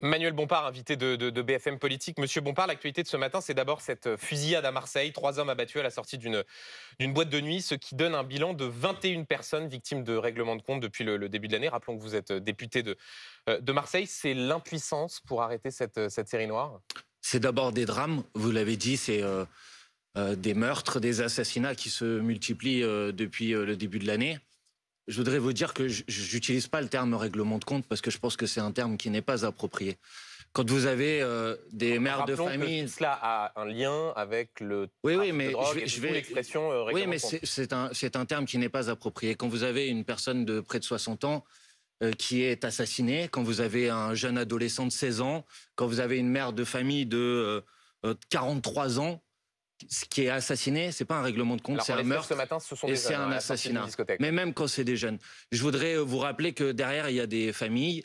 Manuel Bompard, invité de BFM Politique. Monsieur Bompard, l'actualité de ce matin, c'est d'abord cette fusillade à Marseille. 3 hommes abattus à la sortie d'une boîte de nuit, ce qui donne un bilan de 21 personnes victimes de règlements de compte depuis le début de l'année. Rappelons que vous êtes député de Marseille. C'est l'impuissance pour arrêter cette série noire? C'est d'abord des drames, vous l'avez dit, c'est des meurtres, des assassinats qui se multiplient depuis le début de l'année. Je voudrais vous dire que j'utilise pas le terme règlement de compte parce que je pense que c'est un terme qui n'est pas approprié. Quand vous avez des mères de famille... Que cela a un lien avec le Oui, trafic de mais drogue l'expression règlement Oui, mais de compte. c'est un terme qui n'est pas approprié. Quand vous avez une personne de près de 60 ans qui est assassinée, quand vous avez un jeune adolescent de 16 ans, quand vous avez une mère de famille de 43 ans, ce qui est assassiné, c'est pas un règlement de compte, c'est un meurtre ce matin, ce sont et des c'est jeunes, un à la sortie d'une assassinat. discothèque. Mais même quand c'est des jeunes. Je voudrais vous rappeler que derrière, il y a des familles,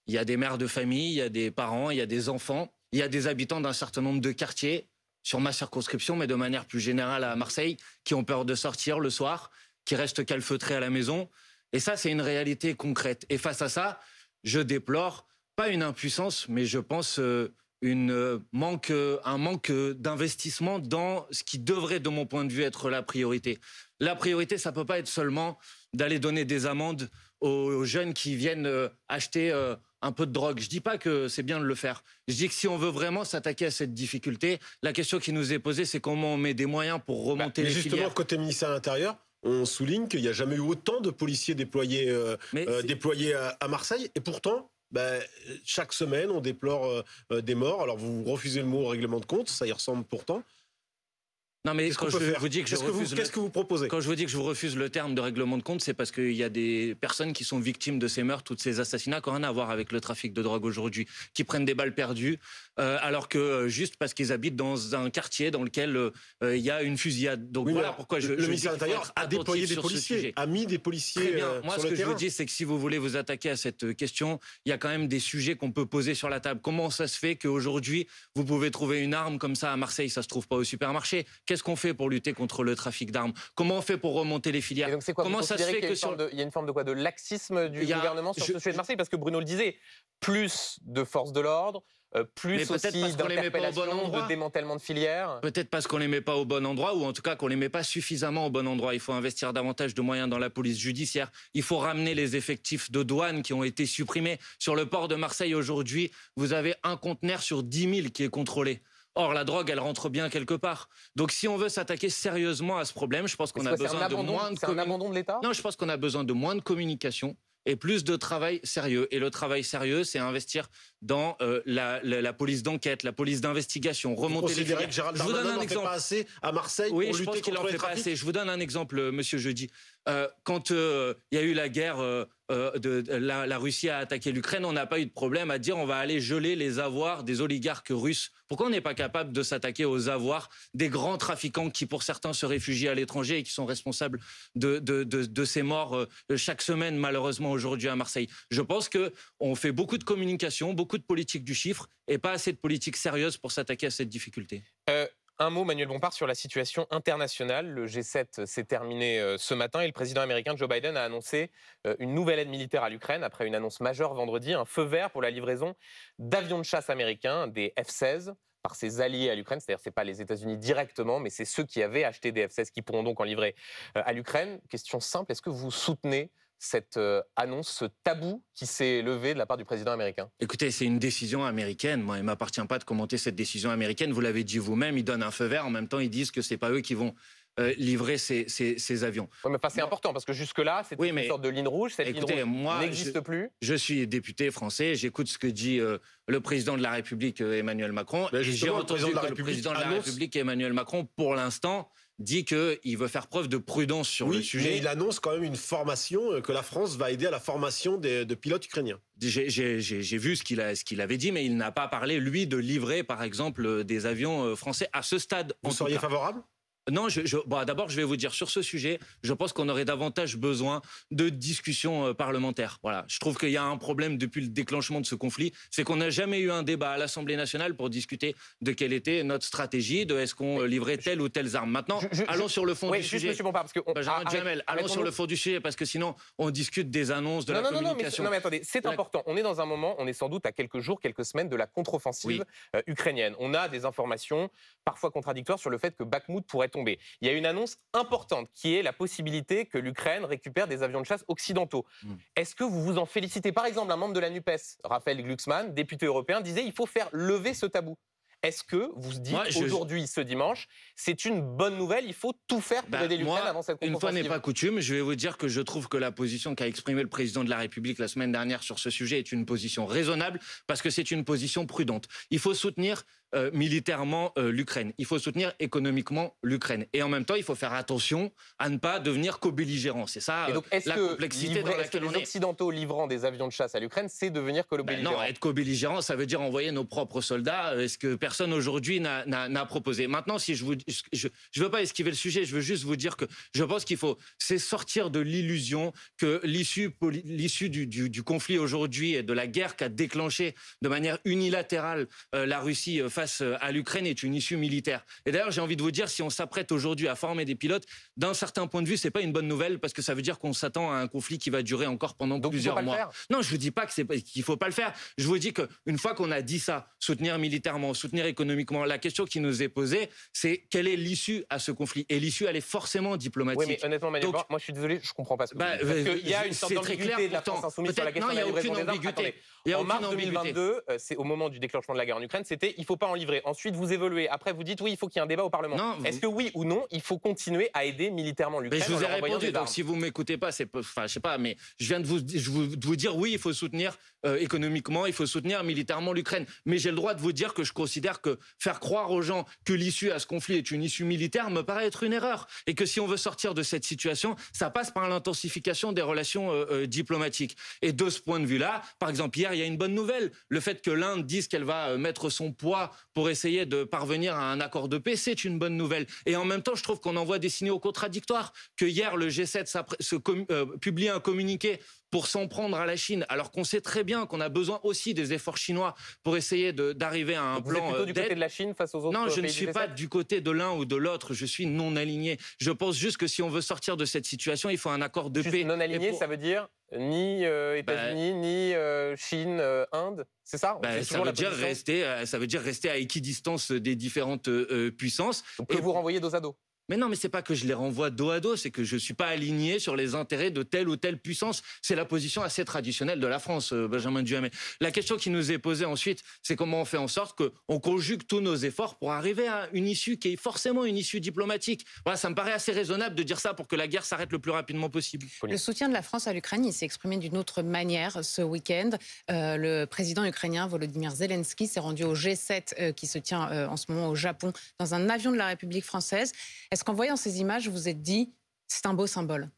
il y a des mères de famille, il y a des parents, il y a des enfants, il y a des habitants d'un certain nombre de quartiers, sur ma circonscription, mais de manière plus générale à Marseille, qui ont peur de sortir le soir, qui restent calfeutrés à la maison. Et ça, c'est une réalité concrète. Et face à ça, je déplore, pas une impuissance, mais je pense... un manque d'investissement dans ce qui devrait, de mon point de vue, être la priorité. La priorité, ça peut pas être seulement d'aller donner des amendes aux jeunes qui viennent acheter un peu de drogue. Je dis pas que c'est bien de le faire. Je dis que si on veut vraiment s'attaquer à cette difficulté, la question qui nous est posée, c'est comment on met des moyens pour remonter les filières. Mais justement, côté ministère de l'Intérieur, on souligne qu'il n'y a jamais eu autant de policiers déployés à Marseille. Et pourtant, chaque semaine, on déplore des morts. Alors, vous refusez le mot règlement de compte, ça y ressemble pourtant. Non, mais quand je vous dis que je refuse... Qu'est-ce que vous proposez? Quand je vous dis que je vous refuse le terme de règlement de compte, c'est parce qu'il y a des personnes qui sont victimes de ces meurtres ou de ces assassinats qui n'ont rien à voir avec le trafic de drogue aujourd'hui, qui prennent des balles perdues, alors que juste parce qu'ils habitent dans un quartier dans lequel il y a une fusillade. Donc voilà pourquoi le ministère de l'Intérieur a déployé des policiers, a mis des policiers Très bien. Moi, sur ce le que terrain. je vous dis, c'est que si vous voulez vous attaquer à cette question, il y a quand même des sujets qu'on peut poser sur la table. Comment ça se fait qu'aujourd'hui, vous pouvez trouver une arme comme ça à Marseille, ça se trouve pas au supermarché? Qu'est-ce qu'on fait pour lutter contre le trafic d'armes? Comment on fait pour remonter les filières? Et donc c'est quoi? Comment ça se fait que il y a une forme de quoi? De laxisme du gouvernement sur ce sujet de Marseille? Parce que Bruno le disait, plus de forces de l'ordre, plus aussi d'interpellations, de démantèlement de filières. Peut-être parce qu'on les met pas au bon endroit, ou en tout cas qu'on les met pas suffisamment au bon endroit. Il faut investir davantage de moyens dans la police judiciaire. Il faut ramener les effectifs de douane qui ont été supprimés. Sur le port de Marseille aujourd'hui, vous avez un conteneur sur 10 000 qui est contrôlé. Or, la drogue, elle rentre bien quelque part. Donc, si on veut s'attaquer sérieusement à ce problème, je pense qu'on a besoin de moins de... C'est un abandon de l'État? Non, je pense qu'on a besoin de moins de communication et plus de travail sérieux. Et le travail sérieux, c'est investir dans la police d'enquête, la police d'investigation, remonter les filières. Que Gérald Darmanin n'en fait pas assez à Marseille pour lutter contre les trafics? Je vous donne un exemple, monsieur Jeudi. Quand il y a eu la guerre, la Russie a attaqué l'Ukraine, on n'a pas eu de problème à dire on va aller geler les avoirs des oligarques russes. Pourquoi on n'est pas capable de s'attaquer aux avoirs des grands trafiquants qui, pour certains, se réfugient à l'étranger et qui sont responsables de ces morts chaque semaine, malheureusement, aujourd'hui à Marseille? Je pense qu'on fait beaucoup de communication, beaucoup de politique du chiffre et pas assez de politique sérieuse pour s'attaquer à cette difficulté. Un mot, Manuel Bompard, sur la situation internationale. Le G7 s'est terminé ce matin et le président américain Joe Biden a annoncé une nouvelle aide militaire à l'Ukraine après une annonce majeure vendredi, un feu vert pour la livraison d'avions de chasse américains, des F-16, par ses alliés à l'Ukraine. C'est-à-dire, ce n'est pas les États-Unis directement, mais c'est ceux qui avaient acheté des F-16 qui pourront donc en livrer à l'Ukraine. Question simple, est-ce que vous soutenez cette annonce, ce tabou qui s'est levé de la part du président américain? Écoutez, c'est une décision américaine. Moi, il ne m'appartient pas de commenter cette décision américaine. Vous l'avez dit vous-même, ils donnent un feu vert. En même temps, ils disent que ce n'est pas eux qui vont livrer ces avions. Oui, mais c'est important, parce que jusque-là, c'était une sorte de ligne rouge. Cette ligne rouge n'existe plus. Je suis député français, j'écoute ce que dit le président de la République, Emmanuel Macron. Et j'ai entendu que le président de la République, Emmanuel Macron, pour l'instant, dit qu'il veut faire preuve de prudence sur le sujet. Mais il annonce quand même une formation, que la France va aider à la formation de pilotes ukrainiens. J'ai vu ce qu'il avait dit, mais il n'a pas parlé, lui, de livrer, par exemple, des avions français à ce stade. Vous seriez favorable? Non, bon, d'abord, je vais vous dire, sur ce sujet, je pense qu'on aurait davantage besoin de discussions parlementaires. Voilà. Je trouve qu'il y a un problème depuis le déclenchement de ce conflit, c'est qu'on n'a jamais eu un débat à l'Assemblée nationale pour discuter de quelle était notre stratégie, de est-ce qu'on livrait telle ou telle arme. Maintenant, allons sur le fond du sujet. Monsieur Bompard, parce que Benjamin Duhamel, allons sur le fond du sujet, parce que sinon, on discute des annonces, de la communication. Non, mais attendez, c'est important. On est dans un moment, on est sans doute à quelques jours, quelques semaines de la contre-offensive ukrainienne. On a des informations parfois contradictoires sur le fait que Bakhmout pourrait tomber. Il y a une annonce importante qui est la possibilité que l'Ukraine récupère des avions de chasse occidentaux. Est-ce que vous vous en félicitez? Par exemple, un membre de la NUPES, Raphaël Glucksmann, député européen, disait qu'il faut faire lever ce tabou. Est-ce que vous dites aujourd'hui, ce dimanche, c'est une bonne nouvelle, il faut tout faire pour aider l'Ukraine avant cette contre-offensive? Une fois n'est pas coutume, je vais vous dire que je trouve que la position qu'a exprimée le président de la République la semaine dernière sur ce sujet est une position raisonnable, parce que c'est une position prudente. Il faut soutenir militairement l'Ukraine. Il faut soutenir économiquement l'Ukraine. Et en même temps, il faut faire attention à ne pas devenir co-belligérant. C'est ça la complexité dans laquelle on est. Les Occidentaux livrant des avions de chasse à l'Ukraine, c'est devenir co-belligérant? Non, être co-belligérant, ça veut dire envoyer nos propres soldats, ce que personne aujourd'hui n'a proposé. Maintenant, si je veux pas esquiver le sujet, je veux juste vous dire que je pense qu'il faut sortir de l'illusion que l'issue du conflit aujourd'hui et de la guerre qu'a déclenché de manière unilatérale la Russie face à l'Ukraine est une issue militaire. Et d'ailleurs, j'ai envie de vous dire, si on s'apprête aujourd'hui à former des pilotes, d'un certain point de vue, c'est pas une bonne nouvelle, parce que ça veut dire qu'on s'attend à un conflit qui va durer encore pendant plusieurs mois. Non, je vous dis pas qu'il faut pas le faire. Je vous dis qu'une fois qu'on a dit ça, soutenir militairement, soutenir économiquement, la question qui nous est posée, c'est quelle est l'issue à ce conflit? Et l'issue, elle est forcément diplomatique. Oui, mais honnêtement, Manuel, moi, je suis désolé, je comprends pas ce que vous dites. Parce qu'il y a une sorte d'ambiguïté de la France insoumise sur la question de la livraison des armes. Attendez. En mars 2022, c'est au moment du déclenchement de la guerre en Ukraine, c'était il ne faut pas en livrer. Ensuite, vous évoluez. Après, vous dites oui, il faut qu'il y ait un débat au Parlement. Est-ce que oui ou non, il faut continuer à aider militairement l'Ukraine? Je vous ai répondu, donc si vous ne m'écoutez pas, je sais pas, mais je viens de vous dire oui, il faut soutenir économiquement, il faut soutenir militairement l'Ukraine. Mais j'ai le droit de vous dire que je considère que faire croire aux gens que l'issue à ce conflit est une issue militaire me paraît être une erreur. Et que si on veut sortir de cette situation, ça passe par l'intensification des relations diplomatiques. Et de ce point de vue-là, par exemple, hier, il y a une bonne nouvelle. Le fait que l'Inde dise qu'elle va mettre son poids pour essayer de parvenir à un accord de paix, c'est une bonne nouvelle. Et en même temps, je trouve qu'on envoie des signaux contradictoires. Que hier, le G7 publie un communiqué pour s'en prendre à la Chine, alors qu'on sait très bien qu'on a besoin aussi des efforts chinois pour essayer d'arriver à un plan d'aide. Vous êtes plutôt du côté de la Chine face aux autres pays? Non, je ne suis pas du côté de l'un ou de l'autre, je suis non aligné. Je pense juste que si on veut sortir de cette situation, il faut un accord de paix. Non aligné, ça veut dire ni États-Unis, ni Chine, Inde, c'est ça? Ça veut dire rester à équidistance des différentes puissances. Donc que vous renvoyez dos à dos? Mais non, mais c'est pas que je les renvoie dos à dos, c'est que je suis pas aligné sur les intérêts de telle ou telle puissance. C'est la position assez traditionnelle de la France, Benjamin Duhamel. La question qui nous est posée ensuite, c'est comment on fait en sorte qu'on conjugue tous nos efforts pour arriver à une issue qui est forcément une issue diplomatique. Voilà, ça me paraît assez raisonnable de dire ça pour que la guerre s'arrête le plus rapidement possible. Le soutien de la France à l'Ukraine, il s'est exprimé d'une autre manière ce week-end. Le président ukrainien Volodymyr Zelensky s'est rendu au G7 qui se tient en ce moment au Japon dans un avion de la République française. Est-ce qu'en voyant ces images, vous vous êtes dit, c'est un beau symbole?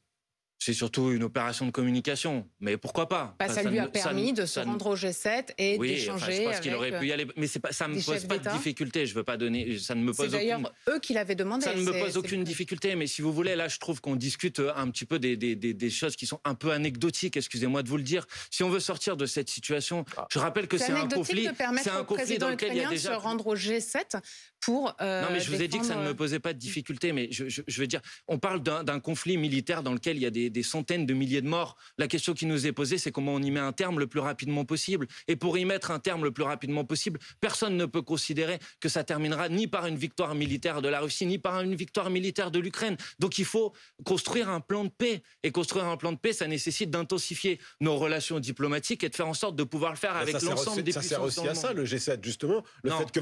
C'est surtout une opération de communication, mais pourquoi pas? Ça lui a permis de se rendre au G7 et d'échanger. Je pense qu'il aurait pu y aller, mais ça ne me pose pas de difficulté. Je veux pas donner, ça ne me pose aucune. C'est d'ailleurs eux qui l'avaient demandé. Ça ne me pose aucune difficulté, mais si vous voulez, là, je trouve qu'on discute un petit peu des choses qui sont un peu anecdotiques. Excusez-moi de vous le dire. Si on veut sortir de cette situation, je rappelle que c'est un conflit. C'est un conflit dans lequel il y a déjà de se rendre au G7 pour. Non, mais je vous ai dit que ça ne me posait pas de difficulté, mais je veux dire, on parle d'un conflit militaire dans lequel il y a des centaines de milliers de morts. La question qui nous est posée, c'est comment on y met un terme le plus rapidement possible. Et pour y mettre un terme le plus rapidement possible, personne ne peut considérer que ça terminera ni par une victoire militaire de la Russie, ni par une victoire militaire de l'Ukraine. Donc il faut construire un plan de paix. Et construire un plan de paix, ça nécessite d'intensifier nos relations diplomatiques et de faire en sorte de pouvoir le faire avec l'ensemble des puissances. Ça sert aussi à ça, le G7, justement. Le fait que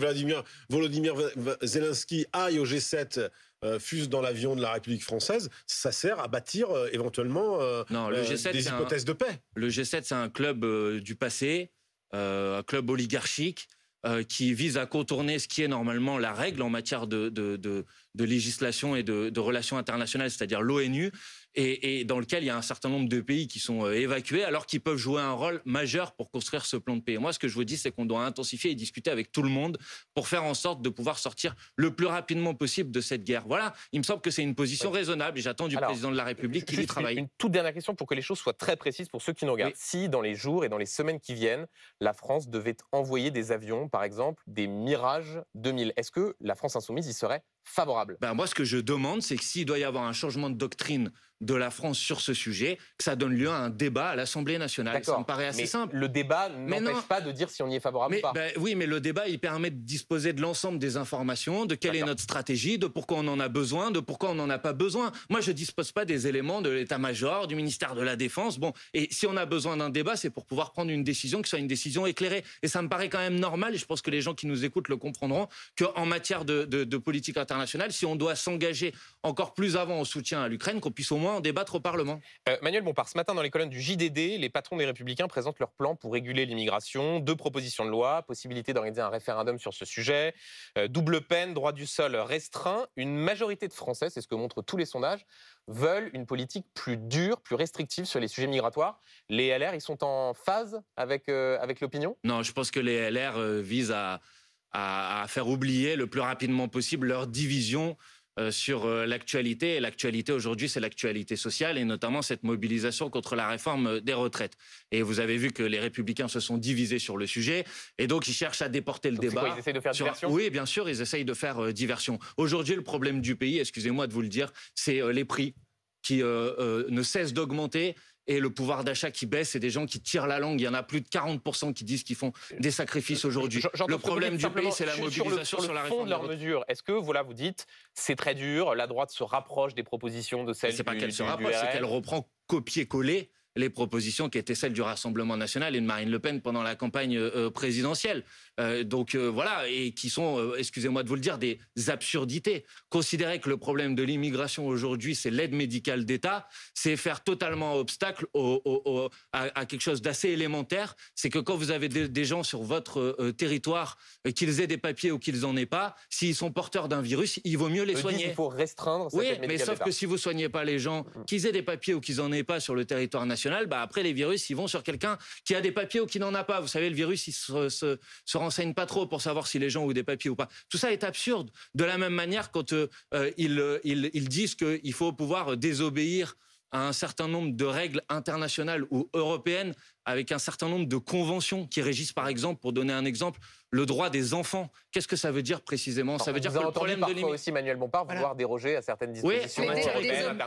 Volodymyr Zelensky aille au G7 fuse dans l'avion de la République française, ça sert à bâtir éventuellement des hypothèses de paix. Le G7, c'est un club du passé, un club oligarchique, qui vise à contourner ce qui est normalement la règle en matière de législation et de relations internationales, c'est-à-dire l'ONU, et dans lequel il y a un certain nombre de pays qui sont évacués, alors qu'ils peuvent jouer un rôle majeur pour construire ce plan de paix. Moi, ce que je vous dis, c'est qu'on doit intensifier et discuter avec tout le monde pour faire en sorte de pouvoir sortir le plus rapidement possible de cette guerre. Voilà, il me semble que c'est une position raisonnable et j'attends du président de la République qu'il y travaille. Une toute dernière question pour que les choses soient très précises pour ceux qui nous regardent. Oui. Si, dans les jours et dans les semaines qui viennent, la France devait envoyer des avions, par exemple, des Mirage 2000, est-ce que la France insoumise y serait favorable? Moi, ce que je demande, c'est que s'il doit y avoir un changement de doctrine de la France sur ce sujet, que ça donne lieu à un débat à l'Assemblée nationale. Ça me paraît assez simple. Le débat n'empêche pas de dire si on y est favorable ou pas. Oui, mais le débat, il permet de disposer de l'ensemble des informations, de quelle est notre stratégie, de pourquoi on en a besoin, de pourquoi on n'en a pas besoin. Moi, je ne dispose pas des éléments de l'état-major, du ministère de la Défense. Bon, et si on a besoin d'un débat, c'est pour pouvoir prendre une décision qui soit une décision éclairée. Et ça me paraît quand même normal, et je pense que les gens qui nous écoutent le comprendront, qu'en matière de politique internationale, si on doit s'engager encore plus avant au soutien à l'Ukraine, qu'on puisse au moins en débattre au Parlement. Manuel Bompard, ce matin dans les colonnes du JDD, les patrons des Républicains présentent leur plan pour réguler l'immigration. 2 propositions de loi, possibilité d'organiser un référendum sur ce sujet, double peine, droit du sol restreint. Une majorité de Français, c'est ce que montrent tous les sondages, veulent une politique plus dure, plus restrictive sur les sujets migratoires. Les LR, ils sont en phase avec l'opinion? Non, je pense que les LR visent à faire oublier le plus rapidement possible leur division sur l'actualité. Et l'actualité aujourd'hui, c'est l'actualité sociale et notamment cette mobilisation contre la réforme des retraites. Et vous avez vu que les Républicains se sont divisés sur le sujet et donc ils cherchent à déporter le débat. Quoi, ils essayent de faire diversion? Oui, bien sûr, ils essayent de faire diversion. Aujourd'hui, le problème du pays, excusez-moi de vous le dire, c'est les prix qui ne cessent d'augmenter et le pouvoir d'achat qui baisse et des gens qui tirent la langue. Il y en a plus de 40% qui disent qu'ils font des sacrifices aujourd'hui. Le problème du pays, c'est la mobilisation sur la réforme de leurs mesures. Est-ce que vous dites c'est très dur, la droite se rapproche des propositions de celles du RN? C'est pas qu'elle se rapproche, c'est qu'elle reprend copier-coller les propositions qui étaient celles du Rassemblement national et de Marine Le Pen pendant la campagne présidentielle. Voilà, et qui sont, excusez-moi de vous le dire, des absurdités. Considérer que le problème de l'immigration aujourd'hui, c'est l'aide médicale d'État, c'est faire totalement obstacle à quelque chose d'assez élémentaire. C'est que quand vous avez des gens sur votre territoire, qu'ils aient des papiers ou qu'ils n'en aient pas, s'ils sont porteurs d'un virus, il vaut mieux les soigner. Il faut restreindre cette aide médicale mais sauf que si vous ne soignez pas les gens, qu'ils aient des papiers ou qu'ils n'en aient pas sur le territoire national, après les virus, ils vont sur quelqu'un qui a des papiers ou qui n'en a pas. Vous savez, le virus, il se renseigne pas trop pour savoir si les gens ont des papiers ou pas. Tout ça est absurde. De la même manière, quand ils disent qu'il faut pouvoir désobéir à un certain nombre de règles internationales ou européennes, avec un certain nombre de conventions qui régissent, par exemple, pour donner un exemple, le droit des enfants. Qu'est-ce que ça veut dire précisément? Ça veut dire que le problème de parfois aussi, Manuel Bompard, vouloir déroger à certaines dispositions. Oui,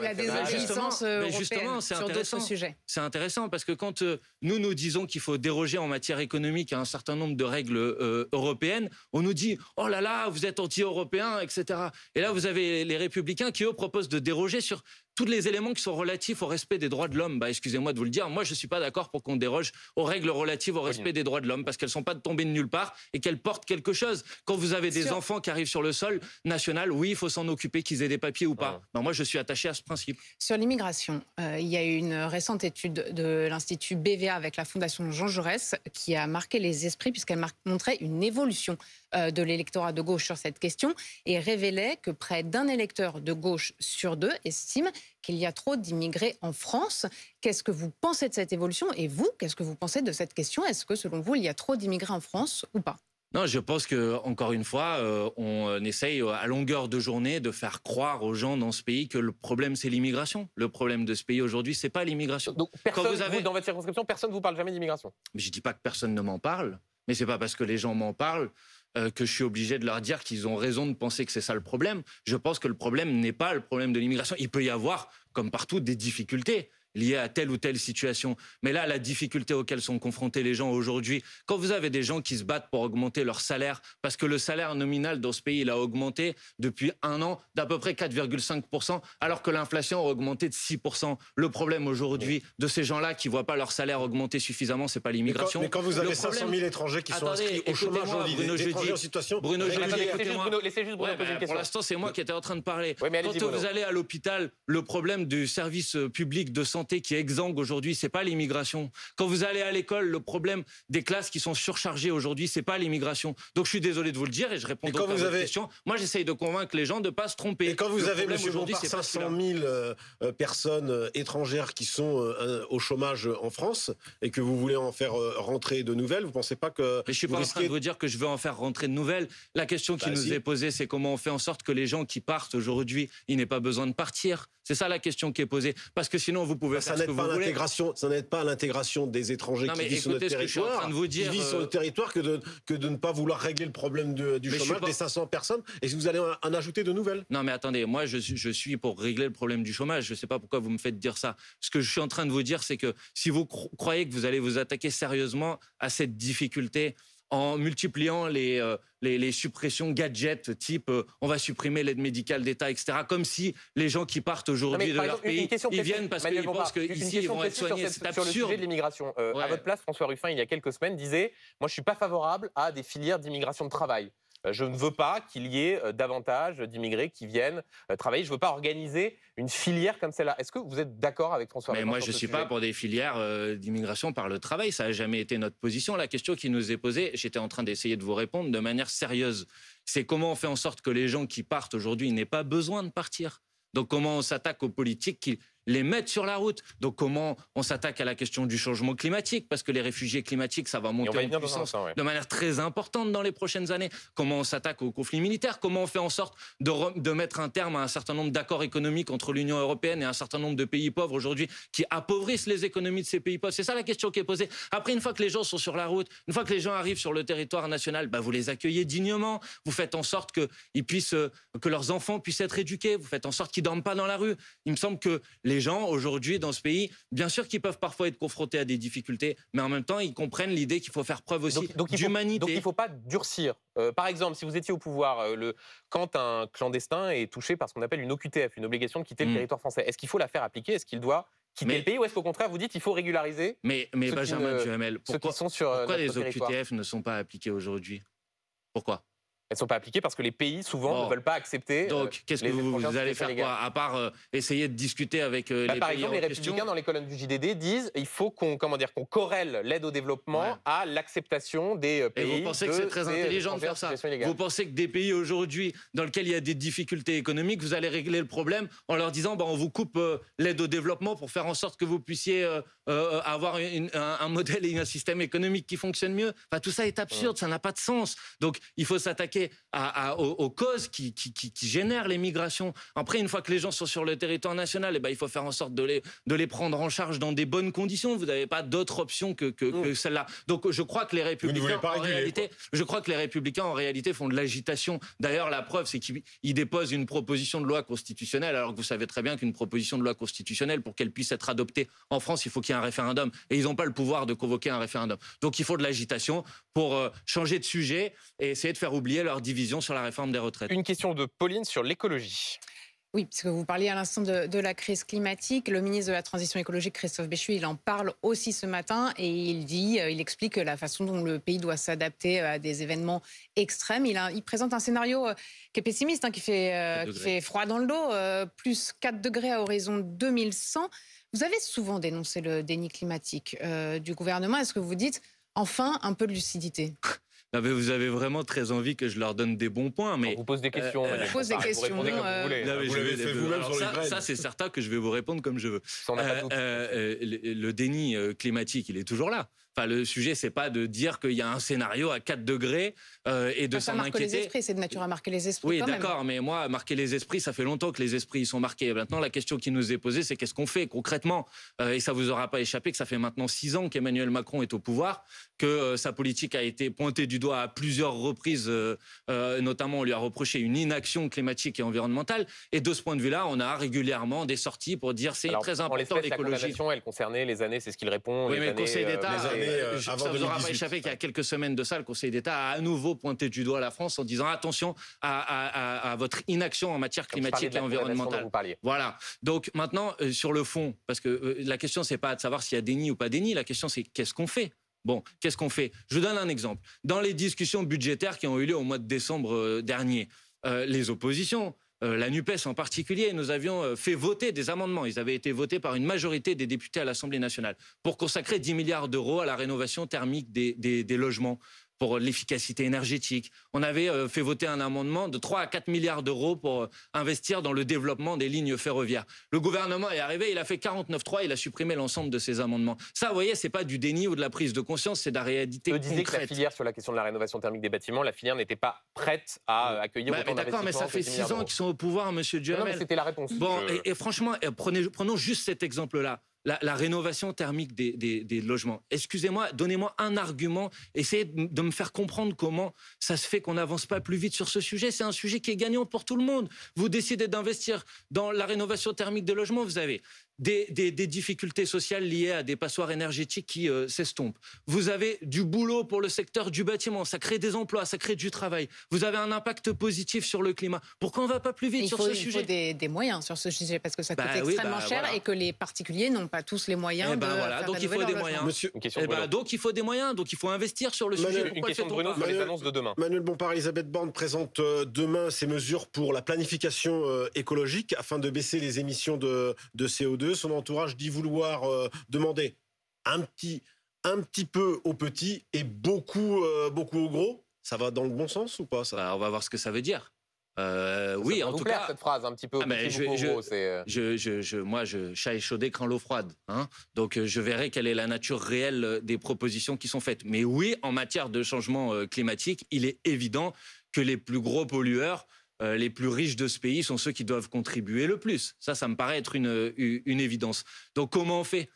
la désobéissance européenne sur d'autres sujets. C'est intéressant parce que quand nous disons qu'il faut déroger en matière économique à un certain nombre de règles européennes, on nous dit « Oh là là, vous êtes anti-européens, etc. » Et là, vous avez les Républicains qui, eux, proposent de déroger sur tous les éléments qui sont relatifs au respect des droits de l'homme. Excusez-moi de vous le dire, moi, je ne suis pas d'accord pour qu'on déroge aux règles relatives au respect des droits de l'homme parce qu'elles ne sont pas tombées de nulle part et qu'elles portent quelque chose. Quand vous avez des enfants qui arrivent sur le sol national, oui, il faut s'en occuper, qu'ils aient des papiers ou pas. Moi, je suis attaché à ce principe. Sur l'immigration, il y a eu une récente étude de l'Institut BVA avec la Fondation Jean Jaurès qui a marqué les esprits puisqu'elle montrait une évolution de l'électorat de gauche sur cette question et révélait que près d'un électeur de gauche sur 2 estime qu'il y a trop d'immigrés en France. Qu'est-ce que vous pensez de cette évolution? Et vous, qu'est-ce que vous pensez de cette question? Est-ce que, selon vous, il y a trop d'immigrés en France ou pas? Non, je pense que encore une fois, on essaye à longueur de journée de faire croire aux gens dans ce pays que le problème c'est l'immigration. Le problème de ce pays aujourd'hui, c'est pas l'immigration. Donc vous, dans votre circonscription, personne ne vous parle jamais d'immigration? Mais je dis pas que personne ne m'en parle, mais c'est pas parce que les gens m'en parlent que je suis obligé de leur dire qu'ils ont raison de penser que c'est ça le problème. Je pense que le problème n'est pas le problème de l'immigration. Il peut y avoir, comme partout, des difficultés liées à telle ou telle situation. Mais là, la difficulté auxquelles sont confrontés les gens aujourd'hui, quand vous avez des gens qui se battent pour augmenter leur salaire, parce que le salaire nominal dans ce pays, il a augmenté depuis un an d'à peu près 4,5%, alors que l'inflation a augmenté de 6%. Le problème aujourd'hui de ces gens-là qui ne voient pas leur salaire augmenter suffisamment, ce n'est pas l'immigration. Mais quand vous avez 500 000 étrangers qui sont inscrits au chômage en situation... Bruno, laissez juste Bruno poser une question. Pour l'instant, c'est moi qui étais en train de parler. Quand vous allez à l'hôpital, le problème du service public de santé santé qui exsangue aujourd'hui, c'est pas l'immigration. Quand vous allez à l'école, le problème des classes qui sont surchargées aujourd'hui, c'est pas l'immigration. Donc je suis désolé de vous le dire et je réponds donc à votre question. Moi, j'essaye de convaincre les gens de ne pas se tromper. Et quand vous avez, monsieur Bompard, 500 000 personnes étrangères qui sont au chômage en France et que vous voulez en faire rentrer de nouvelles, vous ne pensez pas que... Mais je suis pas en train de vous dire que je veux en faire rentrer de nouvelles. La question qui nous est posée, c'est comment on fait en sorte que les gens qui partent aujourd'hui, ils n'aient pas besoin de partir. C'est ça la question qui est posée. Parce que sinon, vous pouvez faire ce que vous voulez. Ça n'aide pas à l'intégration des étrangers qui vivent sur notre territoire, qui vivent sur notre territoire, que de ne pas vouloir régler le problème du chômage des 500 personnes. Et si vous allez en ajouter de nouvelles? Non, mais attendez, moi, je suis pour régler le problème du chômage. Je ne sais pas pourquoi vous me faites dire ça. Ce que je suis en train de vous dire, c'est que si vous croyez que vous allez vous attaquer sérieusement à cette difficulté en multipliant les suppressions gadgets type on va supprimer l'aide médicale d'État, etc. Comme si les gens qui partent aujourd'hui de leur pays, ils viennent parce qu'ils pensent qu'ici, ils vont être soignés. C'est absurde. Sur le sujet de l'immigration, à votre place, François Ruffin, il y a quelques semaines, disait « Moi, je ne suis pas favorable à des filières d'immigration de travail. Je ne veux pas qu'il y ait davantage d'immigrés qui viennent travailler. Je ne veux pas organiser une filière comme celle-là. » Est-ce que vous êtes d'accord avec François Ruffin? Mais moi, je ne suis pas pour des filières d'immigration par le travail. Ça n'a jamais été notre position. La question qui nous est posée, j'étais en train d'essayer de vous répondre de manière sérieuse. C'est comment on fait en sorte que les gens qui partent aujourd'hui n'aient pas besoin de partir. Donc comment on s'attaque aux politiques qui les mettent sur la route. Donc comment on s'attaque à la question du changement climatique, parce que les réfugiés climatiques, ça va monter en puissance de manière très importante dans les prochaines années. Comment on s'attaque aux conflits militaires, comment on fait en sorte de mettre un terme à un certain nombre d'accords économiques entre l'Union européenne et un certain nombre de pays pauvres aujourd'hui qui appauvrissent les économies de ces pays pauvres. C'est ça la question qui est posée. Après, une fois que les gens sont sur la route, une fois que les gens arrivent sur le territoire national, vous les accueillez dignement, vous faites en sorte que leurs enfants puissent être éduqués, vous faites en sorte qu'ils ne dorment pas dans la rue. Il me semble que les gens aujourd'hui dans ce pays, bien sûr qu'ils peuvent parfois être confrontés à des difficultés, mais en même temps ils comprennent l'idée qu'il faut faire preuve aussi d'humanité. Donc il ne faut pas durcir. Par exemple, si vous étiez au pouvoir, quand un clandestin est touché par ce qu'on appelle une OQTF, une obligation de quitter le territoire français, est-ce qu'il faut la faire appliquer? Est-ce qu'il doit quitter le pays, ou est-ce qu'au contraire vous dites qu'il faut régulariser? Mais Benjamin Duhamel, pourquoi les territoire. OQTF ne sont pas appliquées aujourd'hui? Pourquoi? Elles ne sont pas appliquées parce que les pays, souvent, ne veulent pas accepter. Donc, qu'est-ce que vous allez faire quoi? À part essayer de discuter avec les pays. Par exemple, les Républicains, dans les colonnes du JDD, disent qu'il faut qu'on corrèle l'aide au développement à l'acceptation des pays. Et vous pensez que c'est très intelligent de faire ça? Vous pensez que des pays aujourd'hui dans lesquels il y a des difficultés économiques, vous allez régler le problème en leur disant on vous coupe l'aide au développement pour faire en sorte que vous puissiez avoir un modèle et un système économique qui fonctionne mieux? Enfin, tout ça est absurde, ça n'a pas de sens. Donc, il faut s'attaquer aux causes qui génèrent les migrations. Après, une fois que les gens sont sur le territoire national, il faut faire en sorte de les prendre en charge dans des bonnes conditions. Vous n'avez pas d'autre option que celle-là. Donc, je crois que les Républicains, en réalité, font de l'agitation. D'ailleurs, la preuve, c'est qu'ils déposent une proposition de loi constitutionnelle, alors que vous savez très bien qu'une proposition de loi constitutionnelle, pour qu'elle puisse être adoptée en France, il faut qu'il y ait un référendum. Et ils n'ont pas le pouvoir de convoquer un référendum. Donc, il faut de l'agitation pour changer de sujet et essayer de faire oublier leur division sur la réforme des retraites. Une question de Pauline sur l'écologie. Oui, parce que vous parliez à l'instant de la crise climatique. Le ministre de la Transition écologique, Christophe Béchu, il en parle aussi ce matin et il explique la façon dont le pays doit s'adapter à des événements extrêmes. Il présente un scénario qui est pessimiste, qui fait froid dans le dos, plus 4 degrés à horizon 2100. Vous avez souvent dénoncé le déni climatique du gouvernement. Est-ce que vous dites, enfin, un peu de lucidité? Non, mais vous avez vraiment très envie que je leur donne des bons poins. Mais on vous pose des questions. Vous posez des questions. Vous répondez comme vous voulez. Vous l'avez fait vous-même sur l'Ukraine. Ça, c'est certain que je vais vous répondre comme je veux. Le déni climatique, il est toujours là. Enfin, le sujet, c'est pas de dire qu'il y a un scénario à 4 degrés et de s'en inquiéter. Les esprits, c'est de nature à marquer les esprits. Oui, d'accord, mais moi, marquer les esprits, ça fait longtemps que les esprits sont marqués. Maintenant, la question qui nous est posée, c'est qu'est-ce qu'on fait concrètement? Et ça vous aura pas échappé que ça fait maintenant 6 ans qu'Emmanuel Macron est au pouvoir, que sa politique a été pointée du doigt à plusieurs reprises, notamment on lui a reproché une inaction climatique et environnementale. Et de ce point de vue-là, on a régulièrement des sorties pour dire c'est très important l'écologie. Elle concernait les années, c'est ce qu'il répond. Oui, mais le Conseil d'État, ça ne vous aura pas échappé qu'il y a quelques semaines de ça, le Conseil d'État a à nouveau pointé du doigt la France en disant attention à votre inaction en matière climatique et environnementale. Voilà. Donc maintenant, sur le fond, parce que la question, c'est pas de savoir s'il y a déni ou pas déni, la question, c'est qu'est-ce qu'on fait? Bon, qu'est-ce qu'on fait? Je vous donne un exemple. Dans les discussions budgétaires qui ont eu lieu au mois de décembre dernier, les oppositions la NUPES en particulier, nous avions fait voter des amendements. Ils avaient été votés par une majorité des députés à l'Assemblée nationale pour consacrer 10 milliards d'euros à la rénovation thermique des logements, pour l'efficacité énergétique. On avait fait voter un amendement de 3 à 4 milliards d'euros pour investir dans le développement des lignes ferroviaires. Le gouvernement est arrivé, il a fait 49.3, il a supprimé l'ensemble de ces amendements. Ça, vous voyez, c'est pas du déni ou de la prise de conscience, c'est de la réalité concrète. Disait que la filière sur la question de la rénovation thermique des bâtiments, la filière n'était pas prête à accueillir autant d'investissements. D'accord, mais ça fait 6 ans qu'ils sont au pouvoir, monsieur Duhamel. Non, mais c'était la réponse. Bon, et franchement, prenons juste cet exemple-là. La rénovation thermique des logements. Excusez-moi, donnez-moi un argument, essayez de me faire comprendre comment ça se fait qu'on n'avance pas plus vite sur ce sujet. C'est un sujet qui est gagnant pour tout le monde. Vous décidez d'investir dans la rénovation thermique des logements, vous avez des difficultés sociales liées à des passoires énergétiques qui s'estompent. Vous avez du boulot pour le secteur du bâtiment, ça crée des emplois, ça crée du travail. Vous avez un impact positif sur le climat. Pourquoi on ne va pas plus vite sur ce sujet ? Il faut des moyens sur ce sujet parce que ça coûte extrêmement cher et que les particuliers n'ont pas tous les moyens de faire donc il faut des moyens. Donc il faut des moyens, donc il faut investir sur le sujet. Une question de Bruno sur les annonces de demain. Manuel Bompard, Elisabeth Borne présente demain ces mesures pour la planification écologique afin de baisser les émissions de CO2. Son entourage dit vouloir demander un petit peu aux petits et beaucoup aux gros. Ça va dans le bon sens ou pas, ça ? On va voir ce que ça veut dire. Oui, en tout cas, cette phrase un petit peu. Moi, chat échaudé craint l'eau froide. Hein, donc, je verrai quelle est la nature réelle des propositions qui sont faites. Mais oui, en matière de changement climatique, il est évident que les plus gros pollueurs, les plus riches de ce pays, sont ceux qui doivent contribuer le plus. Ça me paraît être une évidence. Donc, comment on fait ?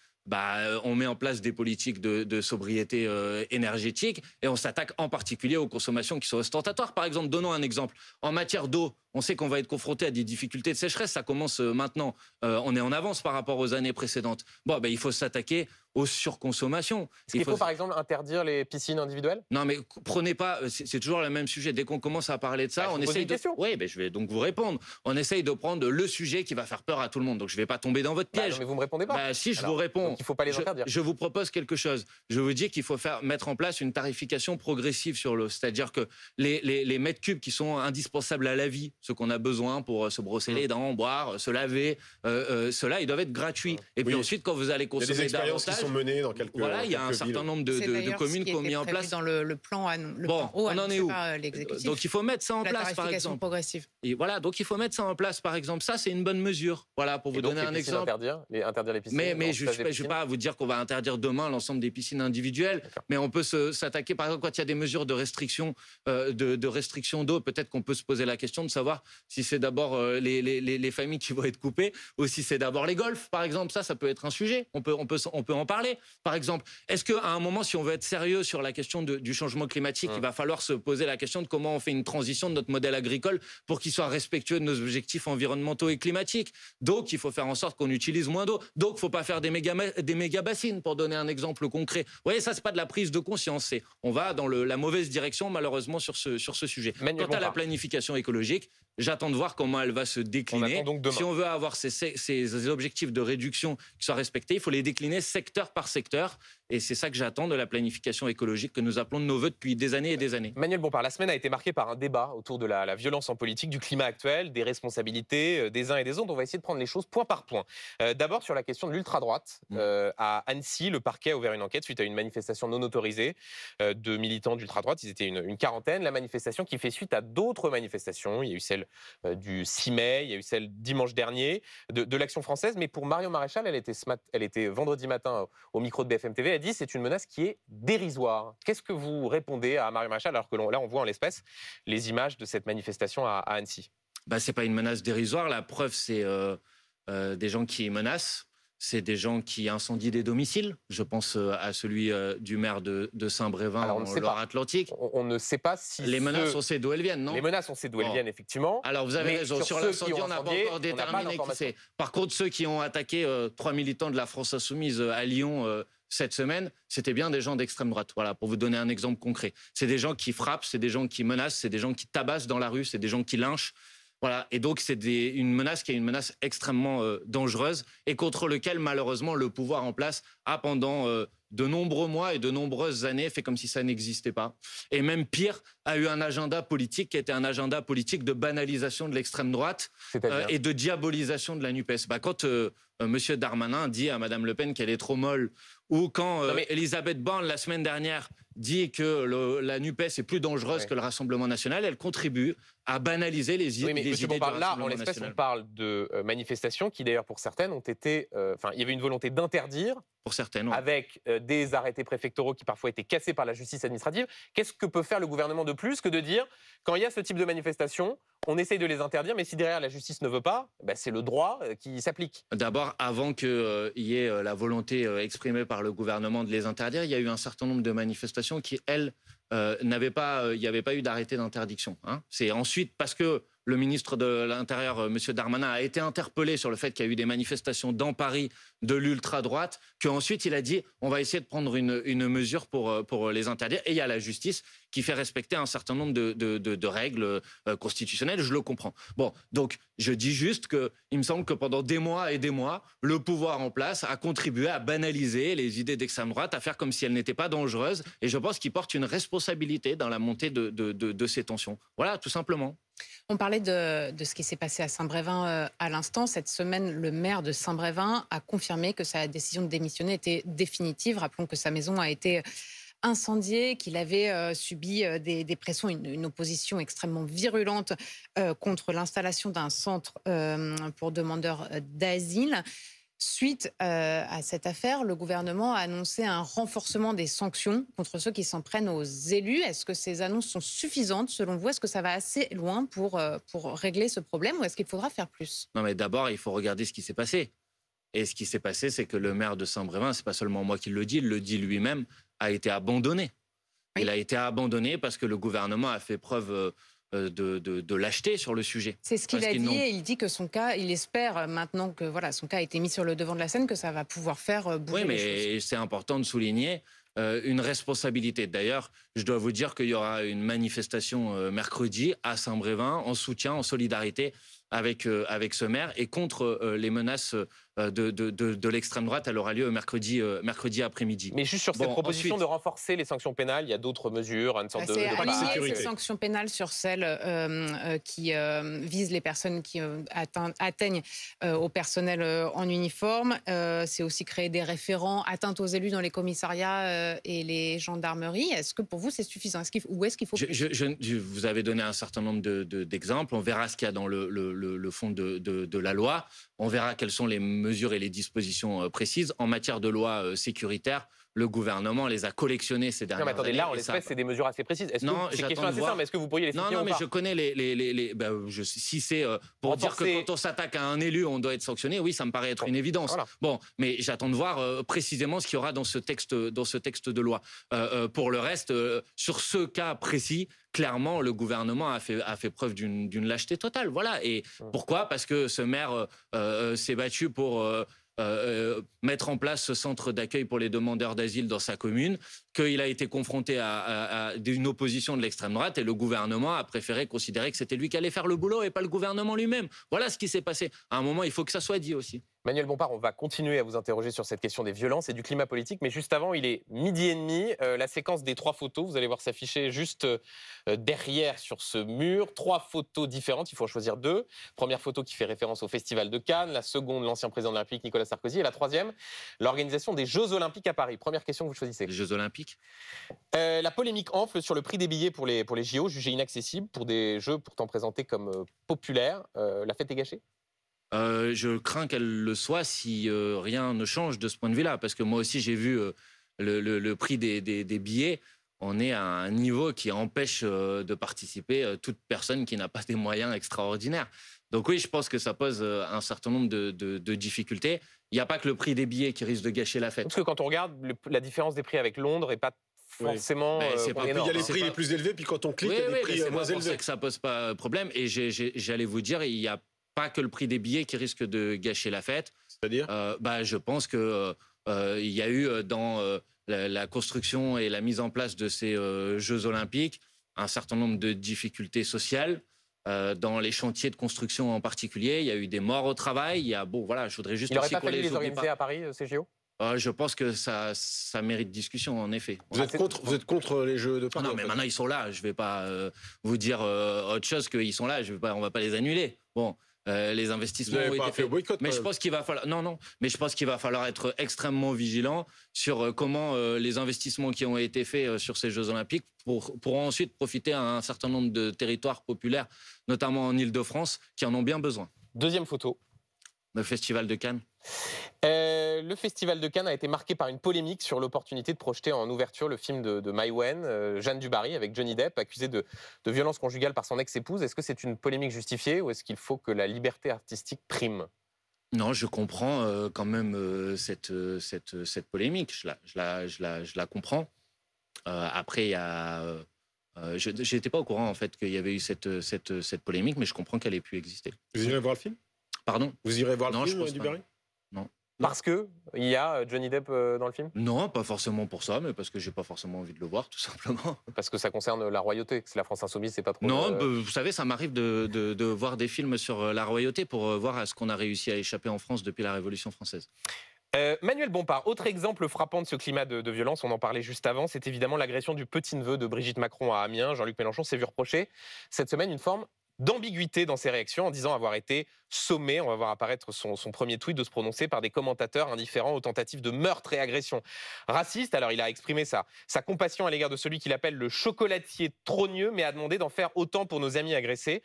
On met en place des politiques de sobriété énergétique et on s'attaque en particulier aux consommations qui sont ostentatoires. Par exemple, donnons un exemple. En matière d'eau, on sait qu'on va être confronté à des difficultés de sécheresse. Ça commence maintenant. On est en avance par rapport aux années précédentes. Il faut s'attaquer aux surconsommations. Est-ce qu'il faut, par exemple, interdire les piscines individuelles ? Non, mais prenez pas... C'est toujours le même sujet. Dès qu'on commence à parler de ça, on essaye de... Oui, je vais donc vous répondre. On essaye de prendre le sujet qui va faire peur à tout le monde. Donc, je ne vais pas tomber dans votre piège. Non, mais vous ne me répondez pas. Si, je vous réponds. Donc, il ne faut pas les interdire. Je vous propose quelque chose. Je vous dis qu'il faut mettre en place une tarification progressive sur l'eau. C'est-à-dire que les mètres cubes qui sont indispensables à la vie, ceux qu'on a besoin pour se brosser les dents, boire, se laver, ceux-là, ils doivent être gratuits. Et puis ensuite, quand vous allez consommer davantage... Il y a des expériences qui sont menées dans quelques Voilà, il y a un certain nombre de communes qui ont mis en place... dans le plan on en est où ? Donc il faut mettre ça en place, par exemple. Progressive. Et voilà, donc il faut mettre ça en place, par exemple. Ça, c'est une bonne mesure. Voilà, pour vous donner un exemple. Interdire les piscines. Mais je ne vais pas vous dire qu'on va interdire demain l'ensemble des piscines individuelles, mais on peut s'attaquer, par exemple, quand il y a des mesures de restriction d'eau, peut-être qu'on peut se poser la question de savoir si c'est d'abord les familles qui vont être coupées ou si c'est d'abord les golfs, par exemple. Ça peut être un sujet. On peut en parler. Par exemple, est-ce qu'à un moment, si on veut être sérieux sur la question du changement climatique, il va falloir se poser la question de comment on fait une transition de notre modèle agricole pour qu'il soit respectueux de nos objectifs environnementaux et climatiques. Donc, il faut faire en sorte qu'on utilise moins d'eau. Donc, il ne faut pas faire des méga bassines, pour donner un exemple concret. Vous voyez, ça, c'est pas de la prise de conscience. On va dans la mauvaise direction, malheureusement, sur ce sujet. Quant à la planification écologique, j'attends de voir comment elle va se décliner. Si on veut avoir ces objectifs de réduction qui soient respectés, il faut les décliner secteur par secteur. Et c'est ça que j'attends de la planification écologique que nous appelons de nos voeux depuis des années et des années. Manuel Bompard, la semaine a été marquée par un débat autour de la violence en politique, du climat actuel, des responsabilités des uns et des autres. On va essayer de prendre les choses point par point. D'abord, sur la question de l'ultra-droite. À Annecy, le parquet a ouvert une enquête suite à une manifestation non autorisée de militants d'ultra-droite. Ils étaient une quarantaine. La manifestation qui fait suite à d'autres manifestations. Il y a eu celle du 6 mai, il y a eu celle dimanche dernier de l'Action française. Mais pour Marion Maréchal, elle était vendredi matin au micro de BFM TV. Elle dit c'est une menace qui est dérisoire. Qu'est-ce que vous répondez à Marion Maréchal alors que là on voit en l'espèce les images de cette manifestation à Annecy? C'est pas une menace dérisoire. La preuve, c'est des gens qui menacent. C'est des gens qui incendient des domiciles. Je pense à celui du maire de Saint-Brévin en Loire-Atlantique. On ne sait pas si... Les menaces, on sait d'où elles viennent, non? Les menaces, on sait d'où elles viennent, effectivement. Alors, vous avez raison. Sur l'incendie, on n'a pas encore déterminé qui c'est. Par contre, ceux qui ont attaqué 3 militants de la France Insoumise à Lyon cette semaine, c'était bien des gens d'extrême droite. Voilà, pour vous donner un exemple concret. C'est des gens qui frappent, c'est des gens qui menacent, c'est des gens qui tabassent dans la rue, c'est des gens qui lynchent. Voilà, et donc c'est une menace qui est une menace extrêmement dangereuse et contre laquelle malheureusement le pouvoir en place a pendant de nombreux mois et de nombreuses années fait comme si ça n'existait pas. Et même pire, a eu un agenda politique qui était un agenda politique de banalisation de l'extrême droite et de diabolisation de la NUPES. Quand M. Darmanin dit à Mme Le Pen qu'elle est trop molle, ou quand Elisabeth Borne, la semaine dernière, dit que la NUPES est plus dangereuse que le Rassemblement national, elle contribue à banaliser les idées du Rassemblement national. Là, en l'espèce, on parle de manifestations qui, d'ailleurs, pour certaines, ont été... il y avait une volonté d'interdire, pour certaines, avec des arrêtés préfectoraux qui parfois étaient cassés par la justice administrative. Qu'est-ce que peut faire le gouvernement de plus que de dire, quand il y a ce type de manifestation, on essaye de les interdire, mais si derrière la justice ne veut pas, c'est le droit qui s'applique. D'abord, avant qu'il y ait la volonté exprimée par le gouvernement de les interdire, il y a eu un certain nombre de manifestations qui, elles, il n'y avait pas eu d'arrêté d'interdiction. C'est ensuite parce que le ministre de l'Intérieur, M. Darmanin, a été interpellé sur le fait qu'il y a eu des manifestations dans Paris de l'ultra-droite, qu'ensuite il a dit on va essayer de prendre une mesure pour les interdire. Et il y a la justice qui fait respecter un certain nombre de règles constitutionnelles, je le comprends. Bon, donc je dis juste qu'il me semble que pendant des mois et des mois, le pouvoir en place a contribué à banaliser les idées d'extrême droite, à faire comme si elles n'étaient pas dangereuses. Et je pense qu'il porte une responsabilité dans la montée de ces tensions. Voilà, tout simplement. On parlait de ce qui s'est passé à Saint-Brévin à l'instant. Cette semaine, le maire de Saint-Brévin a confirmé que sa décision de démissionner était définitive. Rappelons que sa maison a été incendiée, qu'il avait subi des pressions, une opposition extrêmement virulente contre l'installation d'un centre pour demandeurs d'asile. Suite à cette affaire, le gouvernement a annoncé un renforcement des sanctions contre ceux qui s'en prennent aux élus. Est-ce que ces annonces sont suffisantes selon vous? Est-ce que ça va assez loin pour régler ce problème ou est-ce qu'il faudra faire plus? Non, mais d'abord, il faut regarder ce qui s'est passé. Et ce qui s'est passé, c'est que le maire de Saint-Brévin, c'est pas seulement moi qui le dis, il le dit lui-même, a été abandonné. Oui. Il a été abandonné parce que le gouvernement a fait preuve de lâcheté sur le sujet. C'est ce qu'il a dit et il dit que son cas, il espère maintenant que son cas a été mis sur le devant de la scène, que ça va pouvoir faire bouger les choses. Oui, mais c'est important de souligner une responsabilité. D'ailleurs, je dois vous dire qu'il y aura une manifestation mercredi à Saint-Brévin en soutien, en solidarité avec ce maire et contre les menaces de l'extrême droite. Elle aura lieu mercredi après-midi. Mais juste sur cette proposition de renforcer les sanctions pénales, il y a d'autres mesures, une sorte de aligner ces sanctions pénales sur celles qui visent les personnes qui atteignent au personnel en uniforme. C'est aussi créer des référents atteintes aux élus dans les commissariats et les gendarmeries. Est-ce que pour vous c'est suffisant? Ou est-ce qu'il faut vous avez donné un certain nombre d'exemples. On verra ce qu'il y a dans le fond de la loi. On verra quelles sont les mesures et les dispositions précises. En matière de loi sécuritaire, le gouvernement les a collectionnées ces dernières années. Non, mais attendez, là, en l'espèce, c'est des mesures assez précises. C'est une question assez simple, mais est-ce que vous pourriez les citer? Non, mais je connais si c'est pour dire que quand on s'attaque à un élu, on doit être sanctionné, oui, ça me paraît être une évidence. Voilà. Bon, mais j'attends de voir précisément ce qu'il y aura dans ce texte de loi. Pour le reste, sur ce cas précis, clairement, le gouvernement a fait preuve d'une lâcheté totale. Voilà. Et pourquoi? Parce que ce maire s'est battu pour mettre en place ce centre d'accueil pour les demandeurs d'asile dans sa commune, qu'il a été confronté à une opposition de l'extrême droite et le gouvernement a préféré considérer que c'était lui qui allait faire le boulot et pas le gouvernement lui-même. Voilà ce qui s'est passé. À un moment, il faut que ça soit dit aussi. Manuel Bompard, on va continuer à vous interroger sur cette question des violences et du climat politique, mais juste avant, il est 12h30. La séquence des 3 photos, vous allez voir s'afficher juste derrière sur ce mur. 3 photos différentes, il faut en choisir 2. Première photo qui fait référence au Festival de Cannes, la seconde, l'ancien président de la République, Nicolas Sarkozy, et la troisième, l'organisation des Jeux Olympiques à Paris. Première question que vous choisissez. Les Jeux Olympiques La polémique enfle sur le prix des billets pour les JO, jugés inaccessibles pour des jeux pourtant présentés comme populaires. La fête est gâchée? Je crains qu'elle le soit si rien ne change de ce point de vue-là. Parce que moi aussi, j'ai vu le prix des billets. On est à un niveau qui empêche de participer toute personne qui n'a pas des moyens extraordinaires. Donc oui, je pense que ça pose un certain nombre de difficultés. Il n'y a pas que le prix des billets qui risque de gâcher la fête. Parce que quand on regarde, la différence des prix avec Londres n'est pas forcément énorme. Il y a les prix les plus élevés, puis quand on clique, il y a des prix moins élevés. C'est que ça pose pas problème. Et j'allais vous dire, il y a pas que le prix des billets qui risque de gâcher la fête. C'est-à-dire je pense que il y a eu dans la construction et la mise en place de ces Jeux Olympiques un certain nombre de difficultés sociales dans les chantiers de construction en particulier. Il y a eu des morts au travail. Bon, voilà, je voudrais juste Il n'aurait aussi pas qu'on fallu les oublie organiser à Paris, ces JO? Je pense que ça mérite discussion, en effet. Vous êtes contre les Jeux de Paris? Non, mais maintenant, ils sont là. Je ne vais pas vous dire autre chose qu'ils sont là. On ne va pas les annuler. Bon, les investissements ont été faits. Boycott, mais je pense qu'il va falloir... Non, mais je pense qu'il va falloir être extrêmement vigilant sur comment les investissements qui ont été faits sur ces Jeux Olympiques pourront ensuite profiter à un certain nombre de territoires populaires, notamment en Île-de-France, qui en ont bien besoin. Deuxième photo. Le Festival de Cannes. Le Festival de Cannes a été marqué par une polémique sur l'opportunité de projeter en ouverture le film de Maïwenn, Jeanne du Barry, avec Johnny Depp, accusé de violence conjugale par son ex-épouse. Est-ce que c'est une polémique justifiée ou est-ce qu'il faut que la liberté artistique prime? Non, je comprends quand même cette polémique. Je la comprends. Après, il y a... je n'étais pas au courant en fait qu'il y avait eu cette polémique, mais je comprends qu'elle ait pu exister. Vous irez voir le film? Pardon? Vous irez voir le je film pense du pas. Barry? Non. Parce que il y a Johnny Depp dans le film? Non, pas forcément pour ça, mais parce que j'ai pas forcément envie de le voir, tout simplement. Parce que ça concerne la royauté, que c'est la France Insoumise, c'est pas trop... Non, vous savez, ça m'arrive de voir des films sur la royauté pour voir à ce qu'on a réussi à échapper en France depuis la Révolution française. Manuel Bompard, autre exemple frappant de ce climat de violence, on en parlait juste avant, c'est évidemment l'agression du petit-neveu de Brigitte Macron à Amiens. Jean-Luc Mélenchon s'est vu reprocher cette semaine une forme d'ambiguïté dans ses réactions en disant avoir été sommé, on va voir apparaître son premier tweet, de se prononcer par des commentateurs indifférents aux tentatives de meurtre et agression raciste. Alors il a exprimé sa compassion à l'égard de celui qu'il appelle le chocolatier trogneux, mais a demandé d'en faire autant pour nos amis agressés.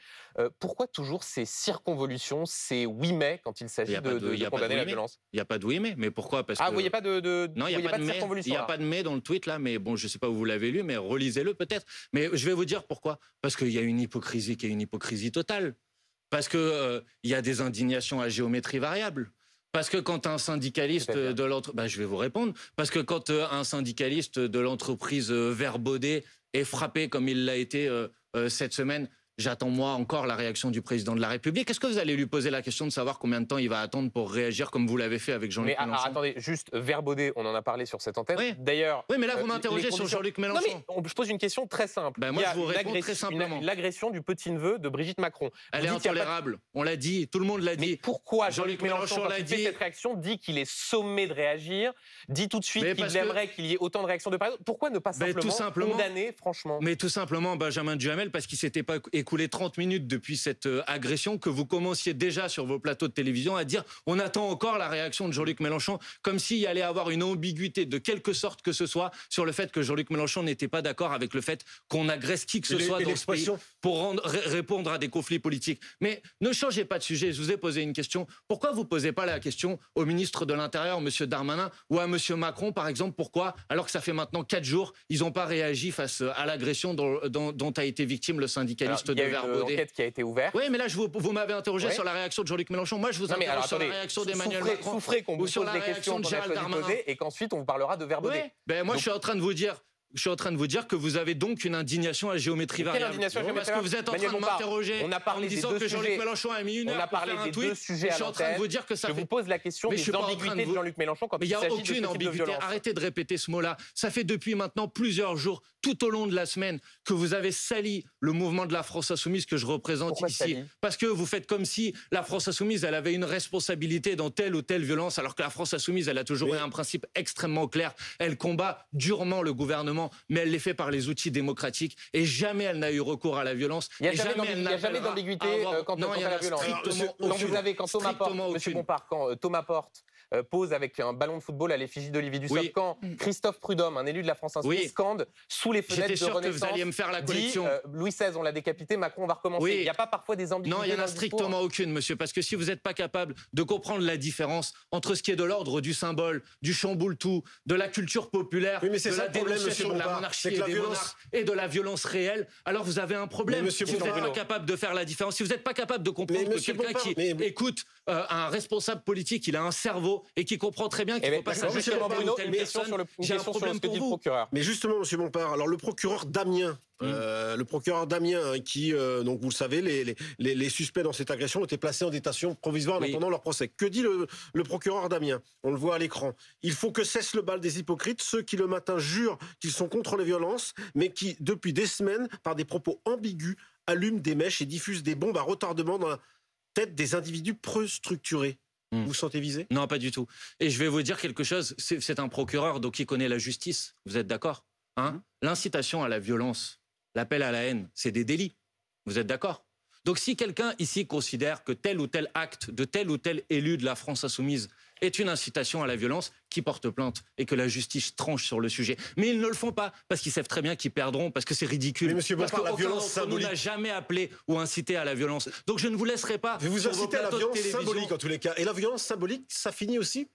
Pourquoi toujours ces circonvolutions, ces oui mais quand il s'agit de condamner la violence? Il n'y a pas de oui mais pourquoi? Parce que... vous voyez pas de non, il n'y a pas de circonvolution. Il n'y a pas de mais dans le tweet là, mais bon, je ne sais pas où vous l'avez lu, mais relisez-le peut-être. Mais je vais vous dire pourquoi. Parce qu'il y a une hypocrisie qui est une hypocrisie totale. Parce qu'il y a des indignations à géométrie variable. Parce que quand un syndicaliste de l'entreprise... je vais vous répondre. Parce que quand un syndicaliste de l'entreprise Verbaudet est frappé comme il l'a été cette semaine, j'attends moi encore la réaction du président de la République. Est-ce que vous allez lui poser la question de savoir combien de temps il va attendre pour réagir comme vous l'avez fait avec Jean-Luc Mélenchon? Attendez, juste Verbaudet, on en a parlé sur cette antenne. Oui. D'ailleurs, oui, mais là vous m'interrogez sur Jean-Luc Mélenchon. Non, mais je pose une question très simple. Moi je vous réponds très simplement. L'agression du petit-neveu de Brigitte Macron. Elle est intolérable. On l'a dit, tout le monde l'a dit. Mais pourquoi Jean-Luc Mélenchon, quand il fait cette réaction, dit qu'il est sommé de réagir, dit tout de suite qu'il aimerait qu'il y ait autant de réactions de part et d'autre? Pourquoi ne pas simplement condamner, franchement? Mais tout simplement, Benjamin Duhamel, parce qu'il ne s'était pas écoulé 30 minutes depuis cette agression que vous commenciez déjà sur vos plateaux de télévision à dire on attend encore la réaction de Jean-Luc Mélenchon, comme s'il allait avoir une ambiguïté de quelque sorte que ce soit sur le fait que Jean-Luc Mélenchon n'était pas d'accord avec le fait qu'on agresse qui que ce soit dans ce pays pour répondre à des conflits politiques. Mais ne changez pas de sujet, je vous ai posé une question. Pourquoi vous ne posez pas la question au ministre de l'Intérieur, M. Darmanin, ou à M. Macron, par exemple? Pourquoi, alors que ça fait maintenant 4 jours, ils n'ont pas réagi face à l'agression dont a été victime le syndicaliste de Verbaudet? Qui a été ouvert. Oui, mais là, vous m'avez interrogé sur la réaction de Jean-Luc Mélenchon. Moi, je vous interroge sur la réaction d'Emmanuel Macron. Souffrez qu'on vous pose des questions de Gérald Darmanin et qu'ensuite on vous parlera de Verbaudet. Oui, moi, je suis en train de vous dire que vous avez donc une indignation à géométrie variable. Parce que vous êtes en train de m'interroger en me disant que Jean-Luc Mélenchon a mis une heure pour faire un tweet. Je suis en train de vous dire que ça fait... Je vous pose la question des ambiguïtés de Jean-Luc Mélenchon quand il s'agit de ce type de violence. Mais il n'y a aucune ambiguïté. Arrêtez de répéter ce mot-là. Ça fait depuis maintenant plusieurs jours, tout au long de la semaine, que vous avez sali le mouvement de la France Insoumise que je représente ici. Parce que vous faites comme si la France Insoumise, elle avait une responsabilité dans telle ou telle violence, alors que la France Insoumise, elle a toujours eu un principe extrêmement clair. Elle combat durement le gouvernement, mais elle les fait par les outils démocratiques et jamais elle n'a eu recours à la violence. Il n'y a jamais d'ambiguïté quant à la violence. Quand Thomas Porte pose avec un ballon de football à l'effigie d'Olivier Dussopt, quand Christophe Prudhomme, un élu de la France Insoumise, scande sous les fenêtres de Renaissance, que vous alliez me faire la collection. Louis XVI, on l'a décapité, Macron, on va recommencer. Il n'y a pas parfois des ambiguïtés? Non, il n'y en a strictement aucune, monsieur, parce que si vous n'êtes pas capable de comprendre la différence entre ce qui est de l'ordre du symbole, du chamboule-tout, de la culture populaire, de la dénonciation de la monarchie et des monarques et de la violence réelle, alors vous avez un problème. Si vous n'êtes pas capable de faire la différence, si vous n'êtes pas capable de comprendre que quelqu'un qui écoute un responsable politique, il a un cerveau et qui comprend très bien qu'il ne faut pas s'ajuster à telle personne, j'ai un problème pour vous. Mais justement, monsieur Bompard, alors le procureur d'Amiens, Le procureur Damien, qui, donc vous le savez, les suspects dans cette agression ont été placés en détention provisoire en attendant leur procès. Que dit le procureur Damien? On le voit à l'écran. Il faut que cesse le bal des hypocrites, ceux qui le matin jurent qu'ils sont contre les violences, mais qui, depuis des semaines, par des propos ambigus, allument des mèches et diffusent des bombes à retardement dans la tête des individus peu structurés. Vous vous sentez visé? Non, pas du tout. Et je vais vous dire quelque chose. C'est un procureur, donc il connaît la justice. Vous êtes d'accord, hein? L'incitation à la violence, l'appel à la haine, c'est des délits. Vous êtes d'accord? Donc si quelqu'un ici considère que tel ou tel acte de tel ou tel élu de la France insoumise est une incitation à la violence, qui porte plainte et que la justice tranche sur le sujet. Mais ils ne le font pas parce qu'ils savent très bien qu'ils perdront, parce que c'est ridicule. Mais monsieur Bompard, la violence On symbolique. n'a jamais appelé ou incité à la violence. Donc je ne vous laisserai pas. Vous incitez à la violence symbolique en tous les cas. Et la violence symbolique, ça finit aussi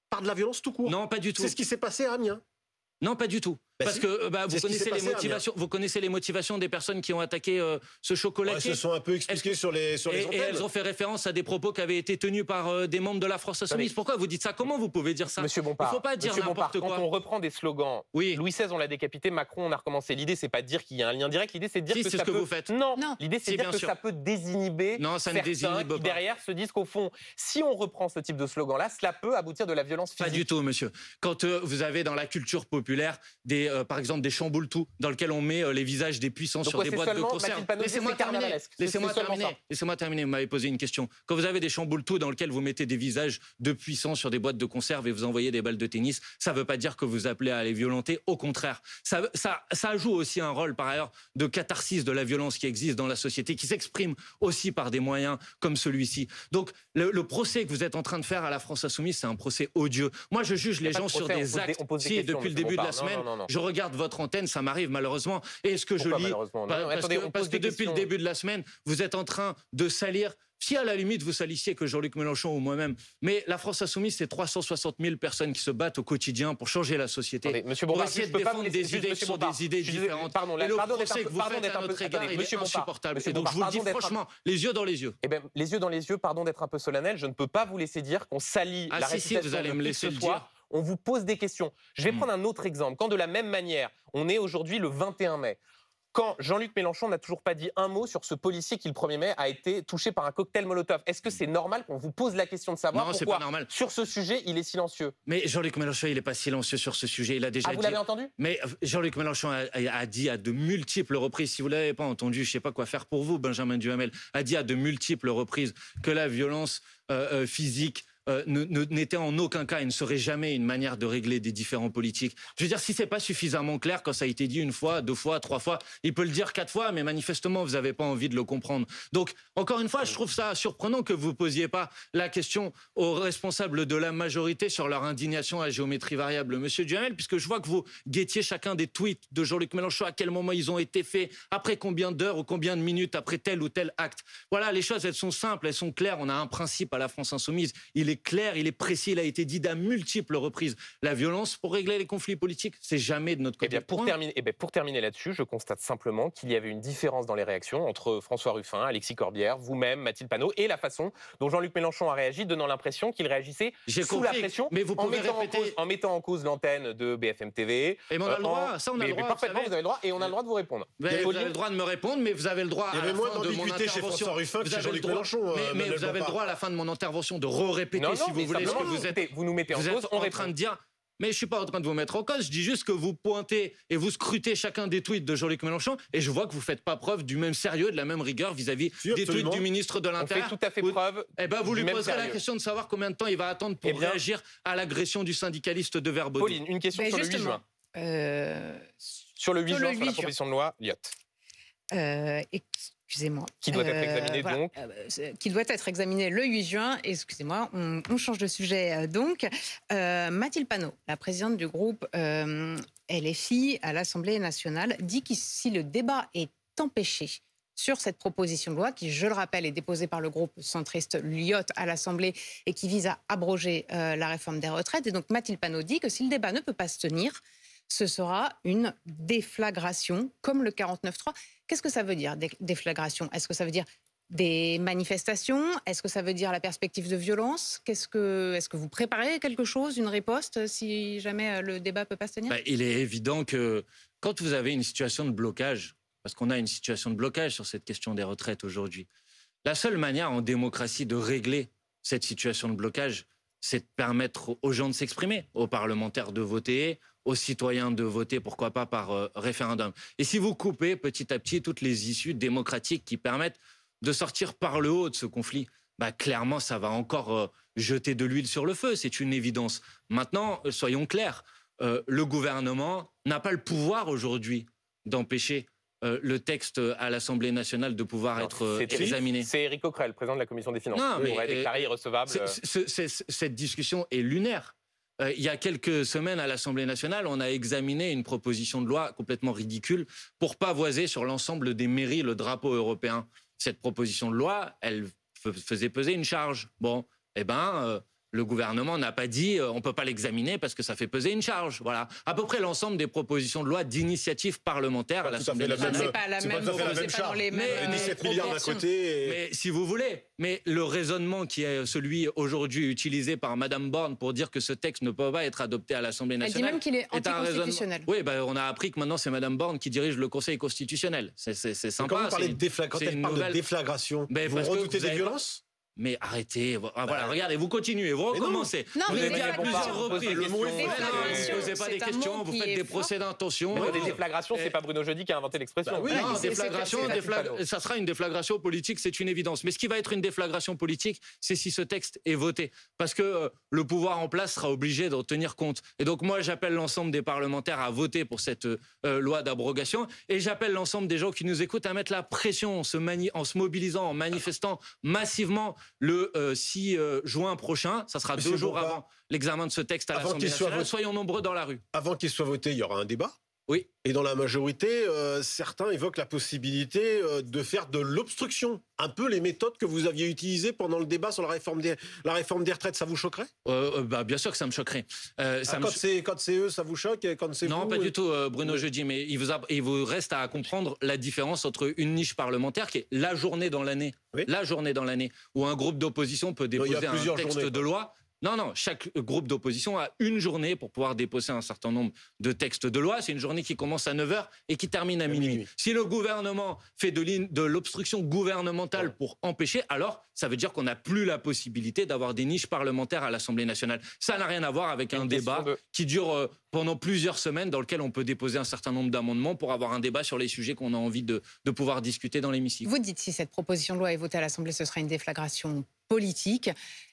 par de la violence tout court. Non, pas du tout. C'est ce qui s'est passé à Amiens. Non, pas du tout. Parce que vous connaissez les motivations des personnes qui ont attaqué ce chocolatier. Elles se sont un peu expliquées sur les antennes. Et elles ont fait référence à des propos qui avaient été tenus par des membres de la France Insoumise. Pourquoi vous dites ça? Comment vous pouvez dire ça? Monsieur Bompard, il ne faut pas dire n'importe quoi. Quand on reprend des slogans, Louis XVI, on l'a décapité, Macron, on a recommencé. L'idée, c'est pas de dire qu'il y a un lien direct. L'idée, c'est de dire que c'est ça ce que peut... vous faites. Non. L'idée, c'est de dire que ça peut désinhiber certains qui, derrière, se disent qu'au fond, si on reprend ce type de slogan-là, cela peut aboutir de la violence physique. Pas du tout, monsieur. Quand vous avez dans la culture populaire, par exemple, des chamboule-tout dans lesquels on met les visages des puissants sur des boîtes de conserve. Laissez-moi terminer. Vous m'avez posé une question. Quand vous avez des chamboule-tout dans lesquels vous mettez des visages de puissants sur des boîtes de conserve et vous envoyez des balles de tennis, ça ne veut pas dire que vous appelez à les violenter. Au contraire, ça joue aussi un rôle par ailleurs de catharsis de la violence qui existe dans la société, qui s'exprime aussi par des moyens comme celui-ci. Donc le procès que vous êtes en train de faire à la France Insoumise, c'est un procès odieux. Moi, je juge les gens sur des actes. Si, depuis le début de la semaine, je regarde votre antenne, ça m'arrive malheureusement. Et ce que je lis, parce que depuis le début de la semaine, vous êtes en train de salir. Si à la limite vous salissiez que Jean-Luc Mélenchon ou moi-même, mais la France Insoumise, c'est 360 000 personnes qui se battent au quotidien pour changer la société. Attendez, monsieur Bompard, pour essayer de défendre des idées qui sont des idées différentes. Et le procès que vous faites à notre égard, il est insupportable. Et donc je vous le dis franchement, les yeux dans les yeux. Eh bien, les yeux dans les yeux, pardon d'être un peu solennel, je ne peux pas vous laisser dire qu'on salit la réputation vous allez me laisser le dire. On vous pose des questions. Je vais prendre un autre exemple. Quand de la même manière, on est aujourd'hui le 21 mai, quand Jean-Luc Mélenchon n'a toujours pas dit un mot sur ce policier qui, le 1er mai, a été touché par un cocktail Molotov. Est-ce que c'est normal qu'on vous pose la question de savoir pourquoi, sur ce sujet, il est silencieux? Mais Jean-Luc Mélenchon, il n'est pas silencieux sur ce sujet. Il a déjà dit... vous l'avez entendu? Mais Jean-Luc Mélenchon a dit à de multiples reprises, si vous ne l'avez pas entendu, je ne sais pas quoi faire pour vous, Benjamin Duhamel, a dit à de multiples reprises que la violence physique n'était en aucun cas et ne serait jamais une manière de régler des différends politiques. Je veux dire, si c'est pas suffisamment clair quand ça a été dit une fois, 2 fois, 3 fois, il peut le dire 4 fois, mais manifestement, vous n'avez pas envie de le comprendre. Donc, encore une fois, je trouve ça surprenant que vous ne posiez pas la question aux responsables de la majorité sur leur indignation à géométrie variable, monsieur Duhamel, puisque je vois que vous guettiez chacun des tweets de Jean-Luc Mélenchon, à quel moment ils ont été faits, après combien d'heures ou combien de minutes, après tel ou tel acte. Voilà, les choses, elles sont simples, elles sont claires. On a un principe à la France Insoumise. Il est clair, il est précis, il a été dit d'à multiples reprises. La violence pour régler les conflits politiques, c'est jamais de notre côté. Pour terminer là-dessus, je constate simplement qu'il y avait une différence dans les réactions entre François Ruffin, Alexis Corbière, vous-même, Mathilde Panot, et la façon dont Jean-Luc Mélenchon a réagi, donnant l'impression qu'il réagissait sous la pression, mais vous pouvez en mettant en cause l'antenne de BFM TV. Et on a le droit, ça on a le droit. Parfaitement, vous avez le droit, et on a le droit de vous répondre. Vous avez le droit de me répondre, mais vous avez le droit à la fin de mon intervention. Chez François Ruffin que chez Jean-Luc Mélenchon. Mais vous avez le droit à la fin de mon intervention de répéter si vous voulez ce que vous nous mettez en cause. Vous êtes en train de dire. Mais je ne suis pas en train de vous mettre en cause, je dis juste que vous pointez et vous scrutez chacun des tweets de Jean-Luc Mélenchon et je vois que vous ne faites pas preuve du même sérieux, de la même rigueur vis-à-vis des tweets du ministre de l'Intérieur. On fait tout à fait preuve. Vous lui poserez la question de savoir combien de temps il va attendre pour réagir à l'agression du syndicaliste de Verbaudy. Pauline, une question sur le 8 juin. Sur le 8 juin, sur la proposition de loi Lyotte. Excusez-moi. Qui doit être examiné donc qui doit être examiné le 8 juin. Excusez-moi, on change de sujet donc. Mathilde Panot, la présidente du groupe LFI à l'Assemblée nationale, dit que si le débat est empêché sur cette proposition de loi, qui, je le rappelle, est déposée par le groupe centriste Lyotte à l'Assemblée et qui vise à abroger la réforme des retraites. Et donc Mathilde Panot dit que si le débat ne peut pas se tenir, ce sera une déflagration, comme le 49.3. Qu'est-ce que ça veut dire, déflagration? Est-ce que ça veut dire des manifestations? Est-ce que ça veut dire la perspective de violence? Est-ce que vous préparez quelque chose, une riposte, si jamais le débat ne peut pas se tenir? Il est évident que quand vous avez une situation de blocage, parce qu'on a une situation de blocage sur cette question des retraites aujourd'hui. La seule manière en démocratie de régler cette situation de blocage, c'est de permettre aux gens de s'exprimer, aux parlementaires de voter, aux citoyens de voter, pourquoi pas par référendum. Et si vous coupez petit à petit toutes les issues démocratiques qui permettent de sortir par le haut de ce conflit, bah, clairement, ça va encore jeter de l'huile sur le feu, c'est une évidence. Maintenant, soyons clairs, le gouvernement n'a pas le pouvoir aujourd'hui d'empêcher le texte à l'Assemblée nationale de pouvoir être examiné. C'est Éric Coquerel, président de la Commission des Finances, qui aurait déclaré irrecevable. Cette discussion est lunaire. Il y a quelques semaines à l'Assemblée nationale, on a examiné une proposition de loi complètement ridicule pour pavoiser sur l'ensemble des mairies le drapeau européen. Cette proposition de loi, elle faisait peser une charge. Bon, le gouvernement n'a pas dit on ne peut pas l'examiner parce que ça fait peser une charge. Voilà. À peu près l'ensemble des propositions de loi d'initiative parlementaire à l'Assemblée nationale. C'est pas la même charge. 17 milliards d'un côté. Mais si vous voulez, mais le raisonnement qui est celui aujourd'hui utilisé par Madame Borne pour dire que ce texte ne peut pas être adopté à l'Assemblée nationale. Elle dit même qu'il est anticonstitutionnel. Oui, on a appris que maintenant c'est Madame Borne qui dirige le Conseil constitutionnel. C'est sympa. Quand vous parlez quand elle parle de déflagration, vous redoutez des violences? Mais arrêtez, voilà, regardez, vous continuez, vous recommencez. Non, vous mais avez dit à plusieurs reprises. Le mot est vous ne posez pas des questions, vous faites des procès d'intention. Des déflagrations, c'est pas Bruno Jeudi qui a inventé l'expression. Non, déflagration, ça sera une déflagration politique, c'est une évidence. Mais ce qui va être une déflagration politique, c'est si ce texte est voté. Parce que le pouvoir en place sera obligé d'en tenir compte. Et donc moi, j'appelle l'ensemble des parlementaires à voter pour cette loi d'abrogation. Et j'appelle l'ensemble des gens qui nous écoutent à mettre la pression en se mobilisant, en manifestant massivement le 6 juin prochain. Ça sera 2 jours avant l'examen de ce texte à l'Assemblée nationale. Soyons nombreux dans la rue. Avant qu'il soit voté, il y aura un débat. Oui. Et dans la majorité, certains évoquent la possibilité de faire de l'obstruction. Un peu les méthodes que vous aviez utilisées pendant le débat sur la réforme des retraites, ça vous choquerait? Bien sûr que ça me choquerait. Quand c'est eux, ça vous choque, et quand c'est non, vous, pas du tout, Bruno Jeudi. Mais il vous reste à comprendre la différence entre une niche parlementaire qui est la journée dans l'année, où un groupe d'opposition peut déposer un texte de loi. Non, chaque groupe d'opposition a une journée pour pouvoir déposer un certain nombre de textes de loi. C'est une journée qui commence à 9h et qui termine à minuit. Si le gouvernement fait de l'obstruction gouvernementale pour empêcher, alors ça veut dire qu'on n'a plus la possibilité d'avoir des niches parlementaires à l'Assemblée nationale. Ça n'a rien à voir avec un débat qui dure pendant plusieurs semaines, dans lequel on peut déposer un certain nombre d'amendements pour avoir un débat sur les sujets qu'on a envie de pouvoir discuter dans l'hémicycle. Vous dites si cette proposition de loi est votée à l'Assemblée, ce sera une déflagration politique.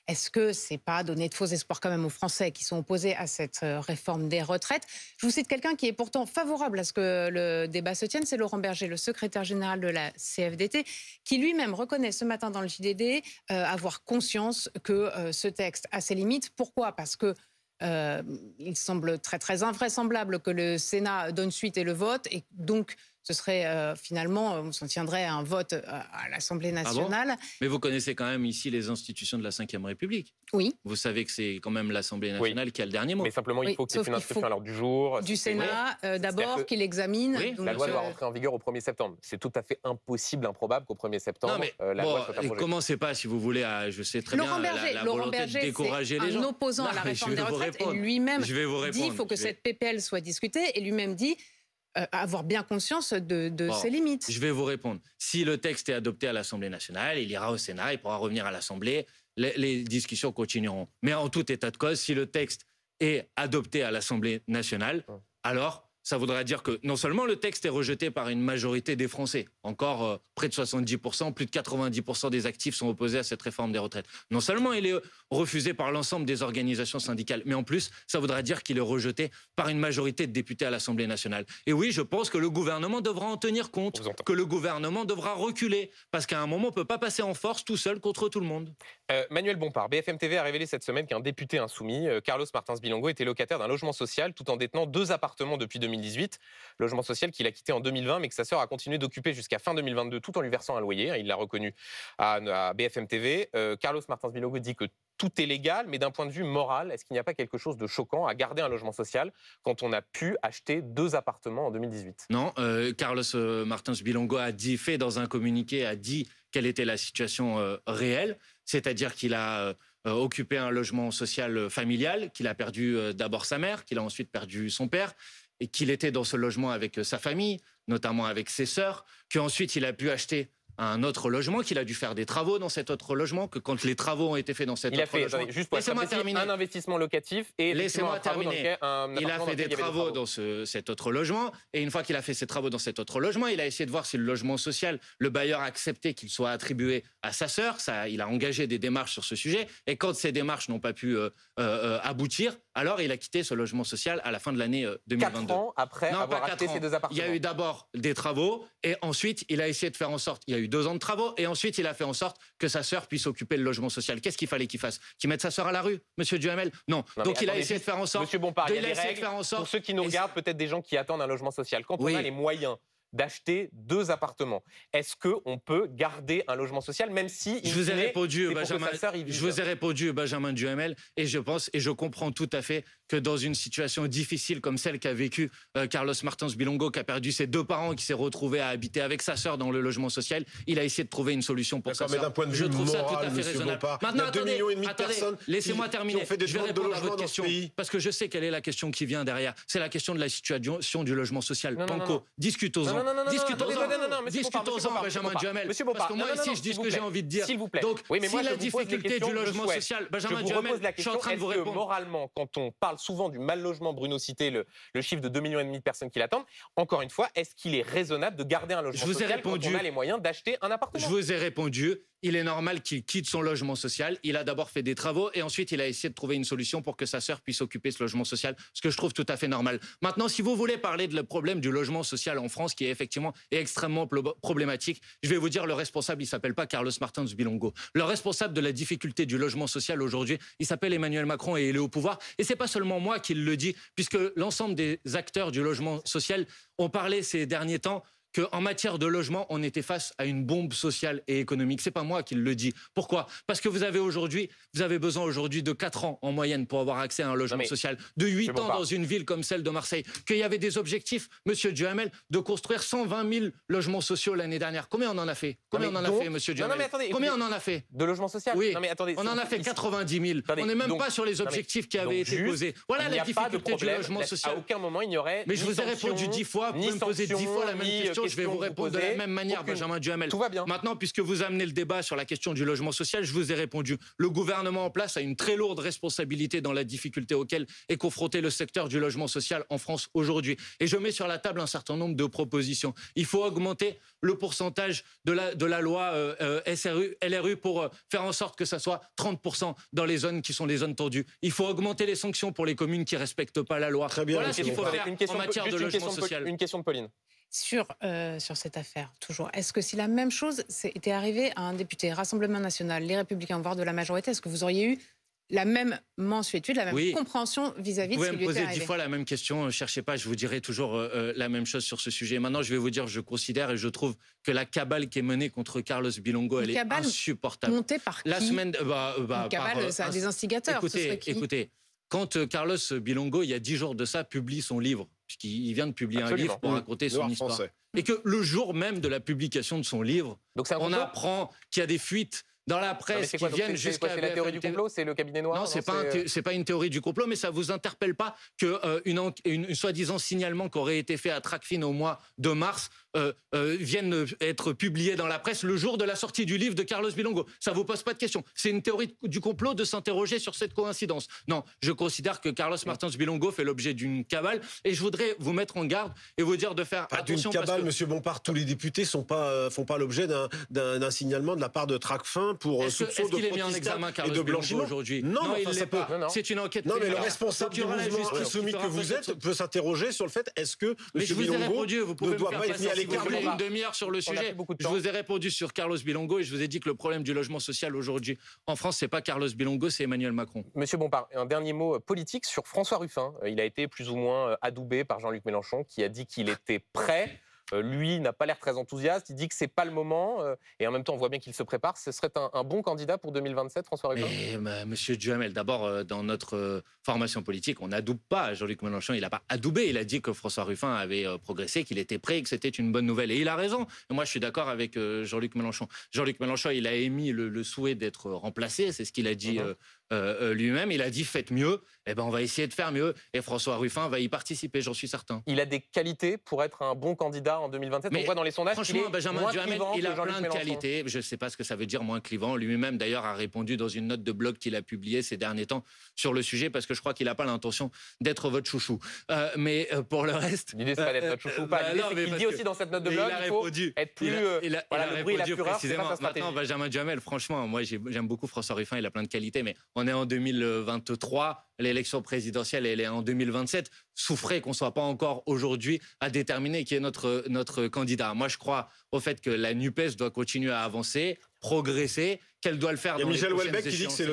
Est-ce que c'est pas donner de faux espoirs quand même aux Français qui sont opposés à cette réforme des retraites? Je vous cite quelqu'un qui est pourtant favorable à ce que le débat se tienne, c'est Laurent Berger, le secrétaire général de la CFDT, qui lui-même reconnaît ce matin dans le JDD avoir conscience que ce texte a ses limites. Pourquoi? Parce que il semble très très invraisemblable que le Sénat donne suite et le vote, et donc ce serait finalement, on s'en tiendrait à un vote à l'Assemblée nationale. Ah bon? Mais vous connaissez quand même ici les institutions de la Ve République. Oui. Vous savez que c'est quand même l'Assemblée nationale qui a le dernier mot. Mais simplement, il faut qu'il y ait une inscription à l'ordre du jour. Du Sénat, d'abord, qu'il examine. Oui. La loi doit rentrer en vigueur au 1er septembre. C'est tout à fait impossible, improbable qu'au 1er septembre, la loi soit abrogée. Commencez pas, si vous voulez, je sais très Laurent bien Berger, la volonté de décourager les gens. un opposant à la réforme des retraites, et lui-même dit qu'il faut que cette PPL soit discutée, et lui-même dit avoir bien conscience de ses limites. Je vais vous répondre. Si le texte est adopté à l'Assemblée nationale, il ira au Sénat, il pourra revenir à l'Assemblée, les discussions continueront. Mais en tout état de cause, si le texte est adopté à l'Assemblée nationale, alors ça voudra dire que non seulement le texte est rejeté par une majorité des Français, encore près de 70%, plus de 90% des actifs sont opposés à cette réforme des retraites. Non seulement il est refusé par l'ensemble des organisations syndicales, mais en plus, ça voudra dire qu'il est rejeté par une majorité de députés à l'Assemblée nationale. Et oui, je pense que le gouvernement devra en tenir compte, que le gouvernement devra reculer, parce qu'à un moment, on ne peut pas passer en force tout seul contre tout le monde. Manuel Bompard, BFM TV a révélé cette semaine qu'un député insoumis, Carlos Martins Bilongo, était locataire d'un logement social tout en détenant 2 appartements depuis 2018. Logement social qu'il a quitté en 2020, mais que sa sœur a continué d'occuper jusqu'à fin 2022 tout en lui versant un loyer. Il l'a reconnu à BFM TV. Carlos Martins Bilongo dit que tout est légal, mais d'un point de vue moral, est-ce qu'il n'y a pas quelque chose de choquant à garder un logement social quand on a pu acheter 2 appartements en 2018? Non, Carlos Martins Bilongo a fait dans un communiqué, a dit quelle était la situation réelle, c'est-à-dire qu'il a occupé un logement social familial, qu'il a perdu d'abord sa mère, qu'il a ensuite perdu son père, et qu'il était dans ce logement avec sa famille, notamment avec ses sœurs, qu'ensuite il a pu acheter un autre logement, qu'il a dû faire des travaux dans cet autre logement, que quand les travaux ont été faits dans cet autre logement... Juste pour Laissez-moi terminer. Un investissement locatif et laissez-moi terminer. Il a fait des travaux dans cet autre logement, et une fois qu'il a fait ses travaux dans cet autre logement, il a essayé de voir si le logement social, le bailleur a accepté qu'il soit attribué à sa sœur. Il a engagé des démarches sur ce sujet, et quand ces démarches n'ont pas pu aboutir, alors il a quitté ce logement social à la fin de l'année 2022. 4 ans après avoir acheté ces 2 appartements. Il y a eu d'abord des travaux, et ensuite il a essayé de faire en sorte... Il y a eu 2 ans de travaux, et ensuite il a fait en sorte que sa sœur puisse occuper le logement social. Qu'est-ce qu'il fallait qu'il fasse? Qu'il mette sa sœur à la rue, monsieur Duhamel? Non. Donc il a essayé de faire en sorte... Monsieur Bompard, il y a des règles pour ceux qui nous regardent, peut-être des gens qui attendent un logement social. Quand on a les moyens d'acheter 2 appartements, est-ce qu'on peut garder un logement social, même si... Je vous ai répondu, Benjamin Duhamel, et je pense et je comprends tout à fait que dans une situation difficile comme celle qu'a vécue Carlos Martins Bilongo, qui a perdu ses 2 parents, qui s'est retrouvé à habiter avec sa sœur dans le logement social, il a essayé de trouver une solution pour sa sœur. Mais d'un point de vue moral, ça tout à fait raisonnable. Maintenant, il y a 2,5 millions de personnes laissez-moi terminer. Qui ont fait des je vais répondre à votre question, dans parce que je sais quelle est la question qui vient derrière. C'est la question de la situation du logement social. Panko, discutons-en. Discutons-en, Benjamin Duhamel. Parce que moi, ici, je dis ce que j'ai envie de dire. S'il vous plaît. Donc, si la difficulté du logement social, Benjamin Duhamel, je suis en train de vous répondre. Moralement, quand on parle souvent du mal logement, Bruno citait le chiffre de 2,5 millions de personnes qui l'attendent, encore une fois, est-ce qu'il est raisonnable de garder un logement social quand on a les moyens d'acheter un appartement? Je vous ai répondu. Il est normal qu'il quitte son logement social. Il a d'abord fait des travaux et ensuite il a essayé de trouver une solution pour que sa sœur puisse occuper ce logement social, ce que je trouve tout à fait normal. Maintenant, si vous voulez parler de le problème du logement social en France, qui est effectivement extrêmement problématique, je vais vous dire, le responsable, il s'appelle pas Carlos Martins Bilongo. Le responsable de la difficulté du logement social aujourd'hui, il s'appelle Emmanuel Macron et il est au pouvoir. Et c'est pas seulement moi qui le dis, puisque l'ensemble des acteurs du logement social ont parlé ces derniers temps qu'en matière de logement, on était face à une bombe sociale et économique. C'est pas moi qui le dis. Pourquoi? Parce que vous avez besoin aujourd'hui de 4 ans en moyenne pour avoir accès à un logement social, de 8 ans dans une ville comme celle de Marseille, qu'il y avait des objectifs, monsieur Duhamel, de construire 120 000 logements sociaux l'année dernière. Combien on en a fait? Monsieur Duhamel? Combien on en a fait? De logements sociaux? Oui, on en a fait 90 000. On n'est même pas sur les objectifs qui avaient été posés. Voilà la difficulté du logement social. À aucun moment, il n'y aurait... Mais je vous ai répondu 10 fois, vous me posez 10 fois la même question. Je vais vous répondre de la même manière, Benjamin Duhamel. Tout va bien. Maintenant, puisque vous amenez le débat sur la question du logement social, je vous ai répondu. Le gouvernement en place a une très lourde responsabilité dans la difficulté auquel est confronté le secteur du logement social en France aujourd'hui. Et je mets sur la table un certain nombre de propositions. Il faut augmenter le pourcentage de la loi LRU pour faire en sorte que ça soit 30% dans les zones qui sont les zones tendues. Il faut augmenter les sanctions pour les communes qui ne respectent pas la loi. Très bien. Voilà ce qu'il faut faire en matière de logement social. Une question de Pauline. Sur cette affaire, toujours, est-ce que si la même chose était arrivée à un député Rassemblement National, les Républicains, voire de la majorité, est-ce que vous auriez eu la même mensuétude, la même compréhension vis-à-vis de ce qui lui était arrivé? Vous pouvez me poser 10 fois la même question, ne cherchez pas, je vous dirai toujours la même chose sur ce sujet. Maintenant, je vais vous dire, je considère et je trouve que la cabale qui est menée contre Carlos Bilongo, elle est insupportable. Montée par qui? La semaine, une cabale, ça a des instigateurs. Écoutez, quand Carlos Bilongo, il y a 10 jours de ça, publie son livre, puisqu'il vient de publier un livre pour raconter son histoire. Et que le jour même de la publication de son livre, on apprend qu'il y a des fuites dans la presse qui viennent jusqu'à... C'est la théorie du complot? C'est le cabinet noir? Non, c'est pas une théorie du complot, mais ça vous interpelle pas qu'une soi-disant signalement qui aurait été fait à Tracfin au mois de mars vienne être publié dans la presse le jour de la sortie du livre de Carlos Bilongo? Ça vous pose pas de question? C'est une théorie du complot de s'interroger sur cette coïncidence? Non, je considère que Carlos Martins Bilongo fait l'objet d'une cabale, et je voudrais vous mettre en garde et vous dire de faire attention. D'une cabale, monsieur Bompard, tous les députés font pas l'objet d'un signalement de la part de Tracfin pour soupçon de fraude et de blanchiment aujourd'hui? Non, il l'est pas. C'est une enquête. Non, mais le responsable du mouvement insoumis que vous êtes peut s'interroger sur le fait, est-ce que monsieur Bilongo ne doit pas être mis à l'écart? Une demi-heure sur le sujet. Je vous ai répondu sur Carlos Bilongo et je vous ai dit que le problème du logement social aujourd'hui en France, c'est pas Carlos Bilongo, c'est Emmanuel Macron. Monsieur Bompard, un dernier mot politique sur François Ruffin. Il a été plus ou moins adoubé par Jean-Luc Mélenchon, qui a dit qu'il était prêt. Lui n'a pas l'air très enthousiaste, il dit que c'est pas le moment, et en même temps on voit bien qu'il se prépare. Ce serait un bon candidat pour 2027, François Ruffin? Monsieur Duhamel, d'abord, dans notre formation politique, on n'adoube pas. Jean-Luc Mélenchon, il n'a pas adoubé, il a dit que François Ruffin avait progressé, qu'il était prêt, que c'était une bonne nouvelle. Et il a raison. Et moi, je suis d'accord avec Jean-Luc Mélenchon. Jean-Luc Mélenchon, il a émis le souhait d'être remplacé, c'est ce qu'il a dit lui-même. Il a dit faites mieux. Eh ben, on va essayer de faire mieux. Et François Ruffin va y participer, j'en suis certain. Il a des qualités pour être un bon candidat en 2027. On voit dans les sondages qu'il est Benjamin moins Duhamel, clivant il a que Jean-Luc plein de Mélenchon. qualités. Je ne sais pas ce que ça veut dire, moins clivant. Lui-même, d'ailleurs, a répondu dans une note de blog qu'il a publiée ces derniers temps sur le sujet, parce que je crois qu'il n'a pas l'intention d'être votre chouchou. Mais pour le reste... L'idée, c'est pas d'être notre chouchou. L'idée, c'est qu'il dit aussi dans cette note de blog qu'il faut être plus... le bruit et la fureur, c'est pas sa stratégie. Maintenant, Benjamin Duhamel, franchement, moi, j'aime beaucoup François Ruffin, il a plein de qualités, mais on est en 2023, l'élection présidentielle, elle est en 2027. Souffrez qu'on ne soit pas encore aujourd'hui à déterminer qui est notre candidat. Moi, je crois au fait que la NUPES doit continuer à avancer, progresser, qu'elle doit le faire. Il y a Michel Houellebecq qui dit que c'est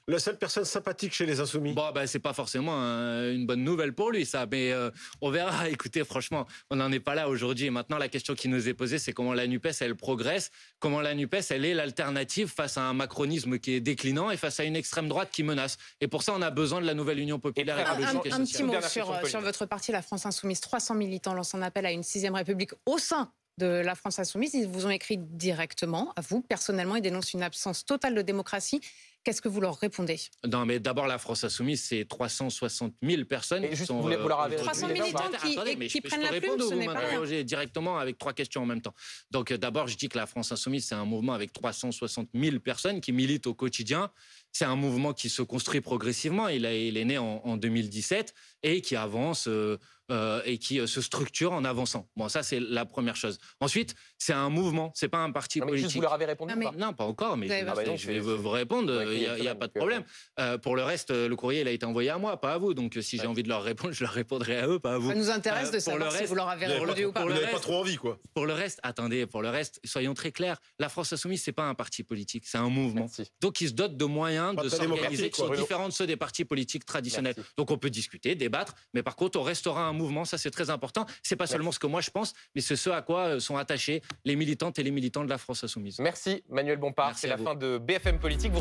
la seule personne sympathique chez les Insoumis. Bon, ben, c'est pas forcément une bonne nouvelle pour lui, ça. Mais on verra. Écoutez, franchement, on n'en est pas là aujourd'hui. Et maintenant, la question qui nous est posée, c'est comment la NUPES, elle progresse. Comment la NUPES, elle est l'alternative face à un macronisme qui est déclinant et face à une extrême droite qui menace. Et pour ça, on a besoin de la nouvelle Union populaire écologique et sociale. Un petit mot sur votre parti, la France Insoumise. 300 militants lancent un appel à une 6e République au sein de la France Insoumise. Ils vous ont écrit directement, à vous, personnellement. Ils dénoncent une absence totale de démocratie. Qu'est-ce que vous leur répondez? Non, mais d'abord, la France Insoumise, c'est 360 000 personnes. Et juste, vous leur avez 300 militants qui prennent la plume, ce n'est pas rien. Directement avec 3 questions en même temps. Donc d'abord, je dis que la France Insoumise, c'est un mouvement avec 360 000 personnes qui militent au quotidien. C'est un mouvement qui se construit progressivement. Il est né en 2017 et qui avance et qui se structure en avançant. Bon, ça, c'est la première chose. Ensuite, c'est un mouvement, c'est pas un parti politique. Juste, vous leur avez répondu ou pas? Non, pas encore, mais je vais vous répondre. Il n'y a pas de problème. Pour le reste, le courrier, il a été envoyé à moi, pas à vous. Donc, si j'ai envie de leur répondre, je leur répondrai à eux, pas à vous. Ça nous intéresse de savoir si vous leur avez répondu ou pas. Vous n'avez pas trop envie, quoi. Pour le reste, soyons très clairs. La France Insoumise, c'est pas un parti politique, c'est un mouvement. Merci. Donc, il se dote de moyens de s'organiser qui sont différents de ceux des partis politiques traditionnels. Merci. Donc, on peut discuter, débattre, mais par contre, on restera un mouvement. Ça, c'est très important. C'est pas seulement ce que moi je pense, mais c'est ce à quoi sont attachés les militantes et les militants de la France Insoumise. Merci Manuel Bompard. C'est la fin de BFM Politique.